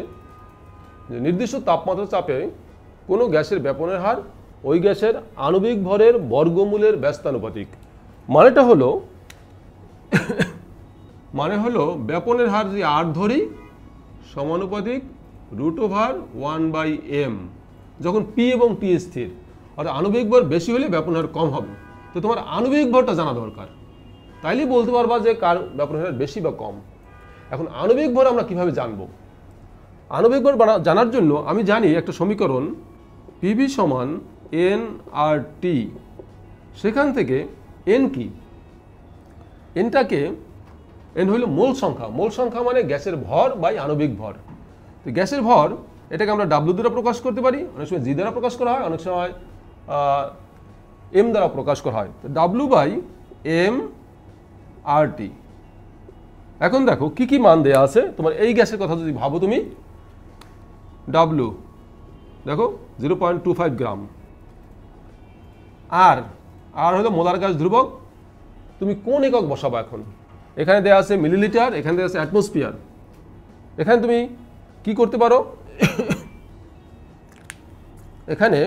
Speaker 1: নির্দিষ্ট তাপমাত্রা চাপে কোনো গ্যাসের ব্যাপনের হার ওই গ্যাসের আণবিক ভরের বর্গমূলের ব্যস্তানুপাতিক। মানে হলো ব্যাপনের হার যদি R ধরি সমানুপাতিক √1/m, যখন P এবং T স্থির, অর্থাৎ আণবিক ভর বেশি হলে ব্যাপন হার কম হবে। তো তোমার আণবিক ভরটা জানা দরকার, তাইলেই বলতে পারবা যে কার ব্যাপন হার বেশি বা কম। এখন আণবিক ভর আমরা কিভাবে জানবো? আণবিক ভর জানার জন্য আমি জানি একটা সমীকরণ PV সমান nRT। সেখান থেকে n কি? n হলো মোল সংখ্যা। মোল সংখ্যা মানে গ্যাসের ভর বাই আণবিক ভর। তো গ্যাসের ভর এটাকে আমরা W দ্বারা প্রকাশ করতে পারি, অনেক সময় G দ্বারা প্রকাশ করা হয়, অনেক সময় M দ্বারা প্রকাশ করা হয়। তো W/m/RT। এখন দেখো কি কি মান দেয়া আছে। তোমার এই গ্যাসের কথা যদি ভাবো তুমি, W দেখো 0.25 গ্রাম, আর হলো মোলার গ্যাস ধ্রুবক। তুমি কোন একক বসাবো? এখন এখানে দেয়া আছে মিলিলিটার, এখানে দেয়া আছে অ্যাটমসফিয়ার। এখানে তুমি কি করতে পারো? এখানে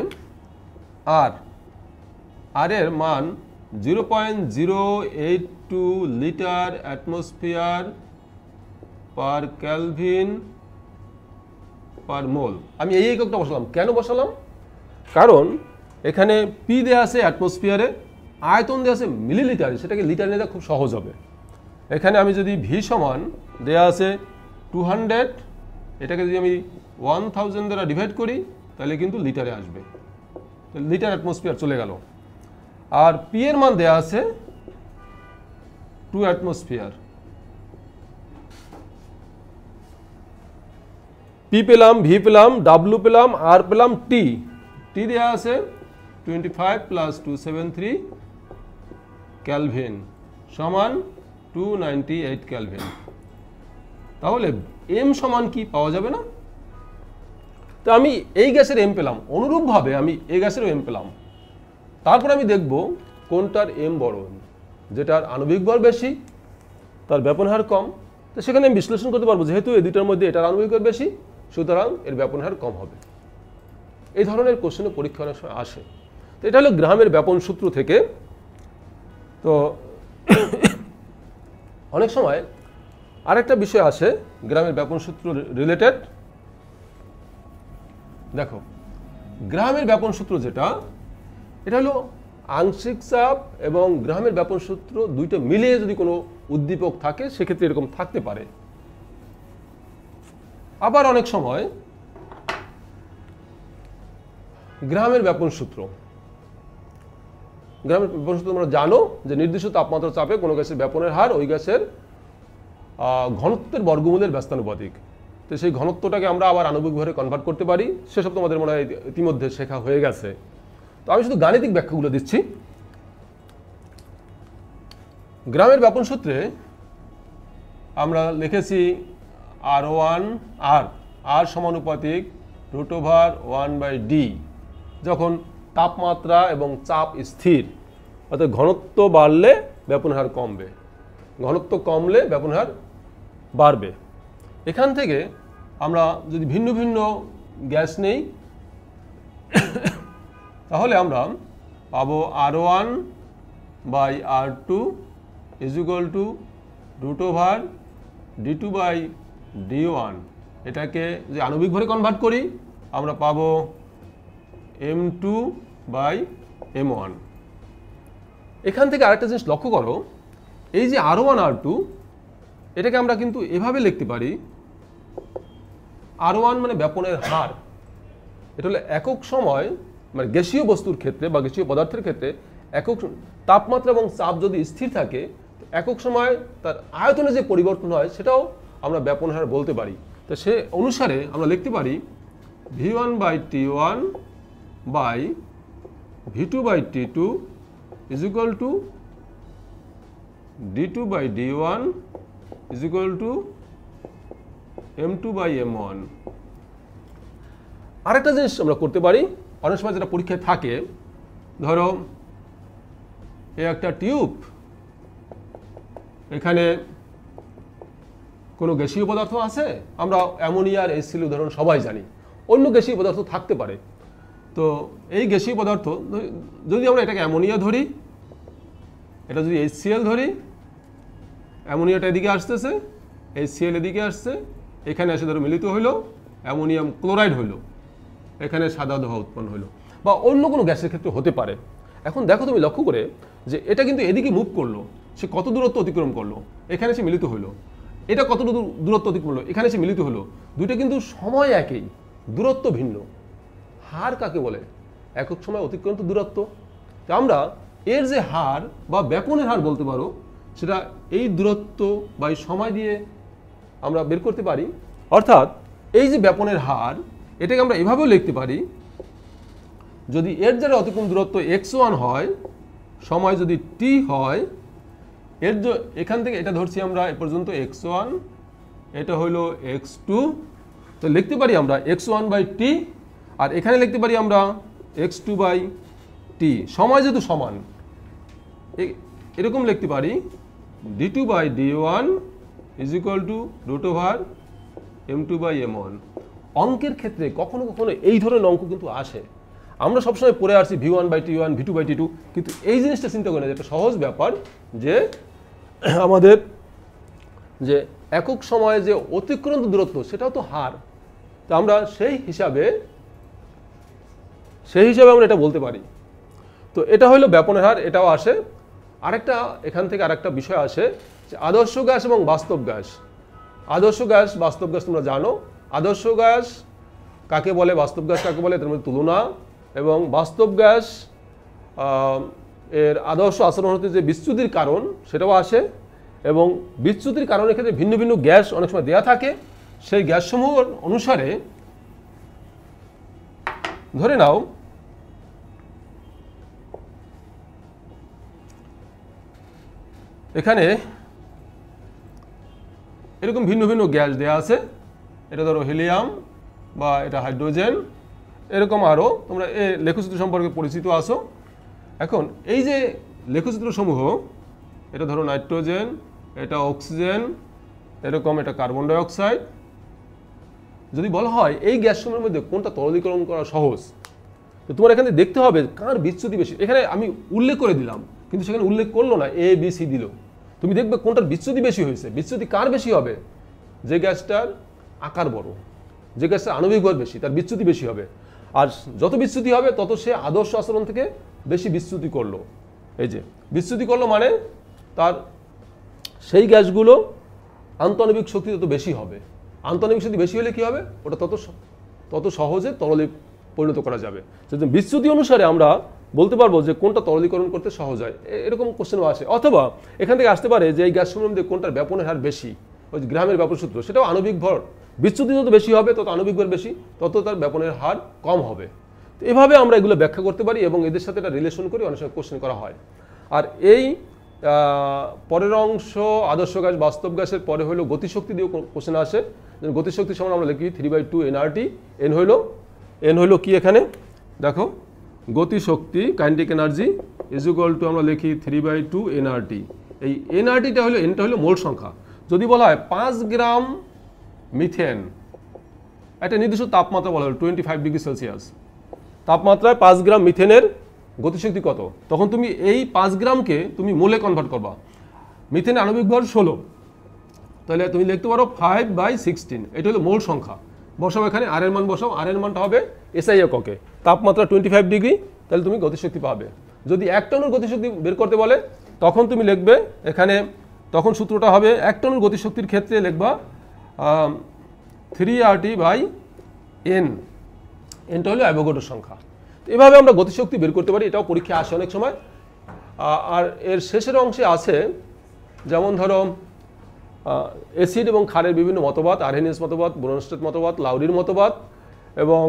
Speaker 1: আর এর মান 0.082 litre atmosphere per kelvin per mole. আমি এই এককটা বসালাম, কেন বসালাম? কারণ এখানে পি দেওয়া আছে অ্যাটমসফিয়ারে, আয়তন দেওয়া আছে মিলিলিটারে, সেটাকে লিটারে নিতে খুব সহজ হবে। এখানে আমি যদি ভি সমান দেওয়া আছে 200, এটাকে যদি আমি 1000 দ্বারা ডিভাইড করি তাহলে কিন্তু লিটারে আসবে, লিটার অ্যাটমসফিয়ার চলে গেল। আর পি এর মান দেওয়া আছে 2 অ্যাটমসফিয়ার, পি পেলাম, ভি পেলাম, ডাব্লু পেলাম, আর পেলাম, টি দেওয়া আছে 25 + 273 ক্যালভিন সমান 298 ক্যালভিন। তাহলে এম সমান কি পাওয়া যাবে না? তো আমি এই গ্যাসের এম পেলাম, অনুরূপভাবে আমি এই গ্যাসেরও এম পেলাম। তারপর আমি দেখব কোনটার এম বড়, যেটার আণবিক ভর বেশি তার ব্যাপন হার কম। তো সেখানে আমি বিশ্লেষণ করতে পারবো, যেহেতু এই দুটার মধ্যে এটার আণবিক ভর বেশি, সুতরাং এর ব্যাপন হার কম হবে। এই ধরনের কোশ্চেনে পরীক্ষা অনেক সময় আসে। তো এটা হলো গ্রাহামের ব্যাপন সূত্র থেকে। তো অনেক সময় আরেকটা বিষয় আসে গ্রাহামের ব্যাপন সূত্র রিলেটেড। দেখো, গ্রাহামের ব্যাপন সূত্র যেটা, এটা হলো আংশিক চাপ এবং গ্রাহামের ব্যাপন সূত্র দুইটা মিলিয়ে যদি কোনো উদ্দীপক থাকে সেক্ষেত্রে এরকম থাকতে পারে। আবার অনেক সময় গ্রাহামের ব্যাপন সূত্র, গ্রাহামের ব্যাপন সূত্র তোমরা জানো যে নির্দিষ্ট তাপমাত্রা চাপে কোনো গ্যাসের ব্যাপনের হার ওই গ্যাসের ঘনত্বের বর্গমূলের ব্যস্তানুপাতিক। তো সেই ঘনত্বটাকে আমরা আবার আণবিক ভরে কনভার্ট করতে পারি, সেসব তোমাদের মনে হয় ইতিমধ্যে শেখা হয়ে গেছে। তো আমি শুধু গাণিতিক ব্যাখ্যাগুলো দিচ্ছি। গ্রাহামের ব্যাপন সূত্রে আমরা লিখেছি আর সমানুপাতিক √1/d। যখন তাপমাত্রা এবং চাপ স্থির, অর্থাৎ ঘনত্ব বাড়লে ব্যাপন হার কমবে, ঘনত্ব কমলে ব্যাপন হার বাড়বে। এখান থেকে আমরা যদি ভিন্ন ভিন্ন গ্যাস নেই তাহলে আমরা পাবো R1/R2 = √d2/d1। এটাকে যে আণবিক ভরে কনভার্ট করি আমরা পাবো m2/m1। এখান থেকে আরেকটা জিনিস লক্ষ্য করো, এই যে R1 R2 এটাকে আমরা কিন্তু এভাবে লিখতে পারি, R1 মানে ব্যাপনের হার। এটা হলো একক সময়, মানে গ্যাসীয় বস্তুর ক্ষেত্রে বা গ্যাসীয় পদার্থের ক্ষেত্রে একক তাপমাত্রা এবং চাপ যদি স্থির থাকে, একক সময় তার আয়তনে যে পরিবর্তন হয় সেটাও আমরা ব্যাপন হার বলতে পারি। তো সে অনুসারে আমরা লিখতে পারি V1/T1/V2/T2 = d2/d1 = m2/m1। আরেকটা জিনিস আমরা করতে পারি, অনেক সময় যেটা পরীক্ষায় থাকে, ধরো এই একটা টিউব, এখানে কোনো গ্যাসীয় পদার্থ আছে, আমরা অ্যামোনিয়ার HCl উদাহরণ সবাই জানি, অন্য গ্যাসীয় পদার্থ থাকতে পারে। তো এই গ্যাসীয় পদার্থ যদি আমরা এটাকে অ্যামোনিয়া ধরি, এটা যদি HCl ধরি, অ্যামোনিয়াটা এদিকে আসতেছে, HCl এদিকে আসছে, এখানে এসে ধরো মিলিত হইলো, অ্যামোনিয়াম ক্লোরাইড হইলো, এখানে সাদা ধোঁয়া উৎপন্ন হইলো, বা অন্য কোনো গ্যাসের ক্ষেত্রে হতে পারে। এখন দেখো তুমি লক্ষ্য করে যে এটা কিন্তু এদিকে মুভ করলো, সে কত দূরত্ব অতিক্রম করলো, এখানে সে মিলিত হইলো, এটা কত দূরত্ব অতিক্রম করলো, এখানে সে মিলিত হলো। দুইটা কিন্তু সময় একই, দূরত্ব ভিন্ন। হার কাকে বলে? একক সময় অতিক্রান্ত দূরত্ব। তো আমরা এর যে হার বা ব্যাপনের হার বলতে পারো, সেটা এই দূরত্ব বা এই সময় দিয়ে আমরা বের করতে পারি। অর্থাৎ এই যে ব্যাপনের হার, এটাকে আমরা এভাবেও লিখতে পারি, যদি এর যারা অতিক্রম দূরত্ব x1 হয়, সময় যদি t হয়, এর এখান থেকে এটা ধরছি আমরা এ পর্যন্ত x1, এটা হলো x2, তো লিখতে পারি আমরা x1/t, আর এখানে লিখতে পারি আমরা x2/t। সময় যেহেতু সমান, এরকম লিখতে পারি d2/d1 = √m2/m1। অঙ্কের ক্ষেত্রে কখনো কখনো এই ধরনের অঙ্ক কিন্তু আসে আমরা সবসময় পড়ে আসছি V1/T1 V2/T2, কিন্তু এই জিনিসটা চিন্তা করি না যে একটা সহজ ব্যাপার যে আমাদের যে একক সময়ে যে অতিক্রান্ত দূরত্ব সেটাও তো হার। তো আমরা সেই হিসাবে আমরা এটা বলতে পারি। তো এটা হলো ব্যাপনের হার, এটাও আসে। আরেকটা এখান থেকে আরেকটা বিষয় আসে যে আদর্শ গ্যাস এবং বাস্তব গ্যাস। আদর্শ গ্যাস বাস্তব গ্যাস তোমরা জানো। আদর্শ গ্যাস কাকে বলে, বাস্তব গ্যাস কাকে বলে, তার মধ্যে তুলনা। এবং বাস্তব গ্যাস এর আদর্শ আচরণ হতে যে বিচ্যুতির কারণ সেটাও আসে। এবং বিচ্যুতির কারণের ক্ষেত্রে ভিন্ন ভিন্ন গ্যাস অনেক সময় দেওয়া থাকে। সেই গ্যাসসমূহ অনুসারে ধরে নাও এখানে এরকম ভিন্ন ভিন্ন গ্যাস দেওয়া আছে। এটা ধরো হিলিয়াম বা এটা হাইড্রোজেন, এরকম আরও তোমরা এই লেখচিত্র সম্পর্কে পরিচিত আছো। এখন এই যে লেখচিত্র সমূহ, এটা ধরো নাইট্রোজেন, এটা অক্সিজেন, এরকম এটা কার্বন ডাইঅক্সাইড। যদি বলা হয় এই গ্যাসসমূহের মধ্যে কোনটা তরলীকরণ করা সহজ, তো তোমার এখানে দেখতে হবে কার বিচ্যুতি বেশি। এখানে আমি উল্লেখ করে দিলাম, কিন্তু সেখানে উল্লেখ করলো না, A B C দিল। তুমি দেখবে কোনটার বিচ্যুতি বেশি হয়েছে। বিচ্যুতি কার বেশি হবে? যে গ্যাসটার আকার বড়, যে গ্যাসটার আণবিক ভর বেশি, তার বিচ্যুতি বেশি হবে। আর যত বিচ্যুতি হবে তত সে আদর্শ আচরণ থেকে বেশি বিচ্যুতি করলো। এই যে বিচ্যুতি করলো মানে তার সেই গ্যাসগুলো আন্তঃআণবিক শক্তি তত বেশি হবে। আন্তঃআণবিক শক্তি বেশি হলে কি হবে? ওটা তত সহজে তরলে পরিণত করা যাবে। সেজন্য বিচ্যুতি অনুসারে আমরা বলতে পারবো যে কোনটা তরলীকরণ করতে সহজ হয়। এরকম কোশ্চেনও আসে। অথবা এখান থেকে আসতে পারে যে এই গ্যাসসমূহের মধ্যে কোনটার ব্যাপনের হার বেশি, ওই যে গ্রামের ব্যাপন সূত্র, সেটাও আণবিক ভর। বিচ্যুতি যত বেশি হবে তত আণবিক ভর বেশি, তত তার ব্যাপনের হার কম হবে। তো এভাবে আমরা এগুলো ব্যাখ্যা করতে পারি এবং এদের সাথে একটা রিলেশন করে অনেক সময় কোশ্চেন করা হয়। আর এই পরের অংশ আদর্শ গ্যাস বাস্তব গ্যাসের পরে হলো গতিশক্তি দিয়ে কোশ্চেন আসে। গতিশক্তি সমান আমরা লিখি 3/2 nRT। এন হইল কি এখানে দেখো, গতিশক্তি kinetic energy is equal to আমরা লিখি 3/2 nRT। এই nRTটা হলো, এনটা হলো মোল সংখ্যা। যদি বলা হয় 5 গ্রাম মিথেন, একটা নির্দিষ্ট তাপমাত্রা বলা হলো 25 ডিগ্রি সেলসিয়াস তাপমাত্রায় 5 গ্রাম মিথেনের গতিশক্তি কত, তখন তুমি এই 5 গ্রামকে তুমি মোলে কনভার্ট করবা। মিথেনের আণবিক ভর 16, তাহলে তুমি লিখতে পারো 5/16। এটা হলো মোল সংখ্যা। বসাও এখানে, আর এর মান বসাও। আর এর মানটা হবে SI এককে, তাপমাত্রা 25 ডিগ্রি, তাহলে তুমি গতিশক্তি পাবে। যদি 1 টনের গতিশক্তি বের করতে বলে তখন তুমি লিখবে এখানে, তখন সূত্রটা হবে 1 টনের গতিশক্তির ক্ষেত্রে লিখবা 3RT/N। এনটা হলো অ্যাভোগাড্রোর সংখ্যা। এভাবে আমরা গতিশক্তি বের করতে পারি। এটাও পরীক্ষায় আসে অনেক সময়। আর এর শেষের অংশে আছে যেমন ধরো অ্যাসিড এবং ক্ষারের বিভিন্ন মতবাদ, আরহেনিয়াস মতবাদ, ব্রনস্টেড মতবাদ, লাউরির মতবাদ, এবং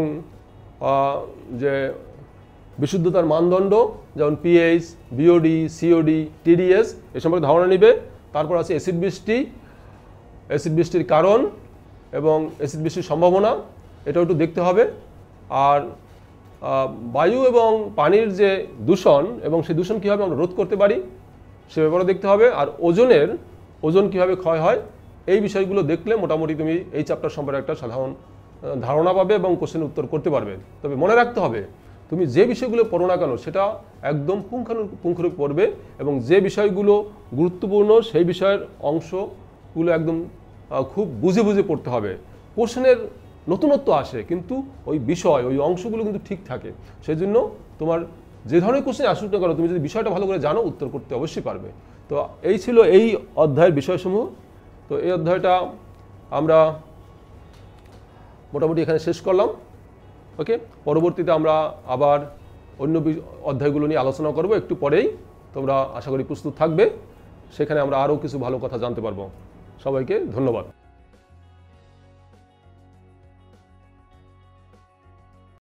Speaker 1: যে বিশুদ্ধতার মানদণ্ড যেমন পিএইচ, বিওডি, সিওডি, টিডিএস এ সম্পর্কে ধারণা নিবে। তারপর আছে অ্যাসিড বৃষ্টির কারণ এবং অ্যাসিড বৃষ্টির সম্ভাবনা, এটাও একটু দেখতে হবে। আর বায়ু এবং পানির যে দূষণ এবং সেই দূষণ কীভাবে আমরা রোধ করতে পারি সে ব্যাপারে দেখতে হবে। আর ওজন কীভাবে ক্ষয় হয়, এই বিষয়গুলো দেখলে মোটামুটি তুমি এই চ্যাপ্টার সম্পর্কে একটা সাধারণ ধারণা পাবে এবং কোশ্চেনের উত্তর করতে পারবে। তবে মনে রাখতে হবে তুমি যে বিষয়গুলো পড়ো না কেন সেটা একদম পুঙ্খানুপুঙ্খ পড়বে, এবং যে বিষয়গুলো গুরুত্বপূর্ণ সেই বিষয়ের অংশগুলো একদম খুব বুঝে বুঝে পড়তে হবে। কোশ্চেনের নতুনত্ব আসে কিন্তু ওই বিষয়, ওই অংশগুলো কিন্তু ঠিক থাকে। সেই জন্য তোমার যে ধরনের কোশ্চেন আসুক না কেন, তুমি যদি বিষয়টা ভালো করে জানো উত্তর করতে অবশ্যই পারবে। তো এই ছিল এই অধ্যায়ের বিষয়সমূহ। তো এই অধ্যায়টা আমরা মোটামুটি এখানে শেষ করলাম। ওকে, পরবর্তীতে আমরা আবার অন্য অধ্যায়গুলো নিয়ে আলোচনা করব একটু পরেই। তোমরা আশা করি প্রস্তুত থাকবে, সেখানে আমরা আরও কিছু ভালো কথা জানতে পারবো। সবাইকে ধন্যবাদ।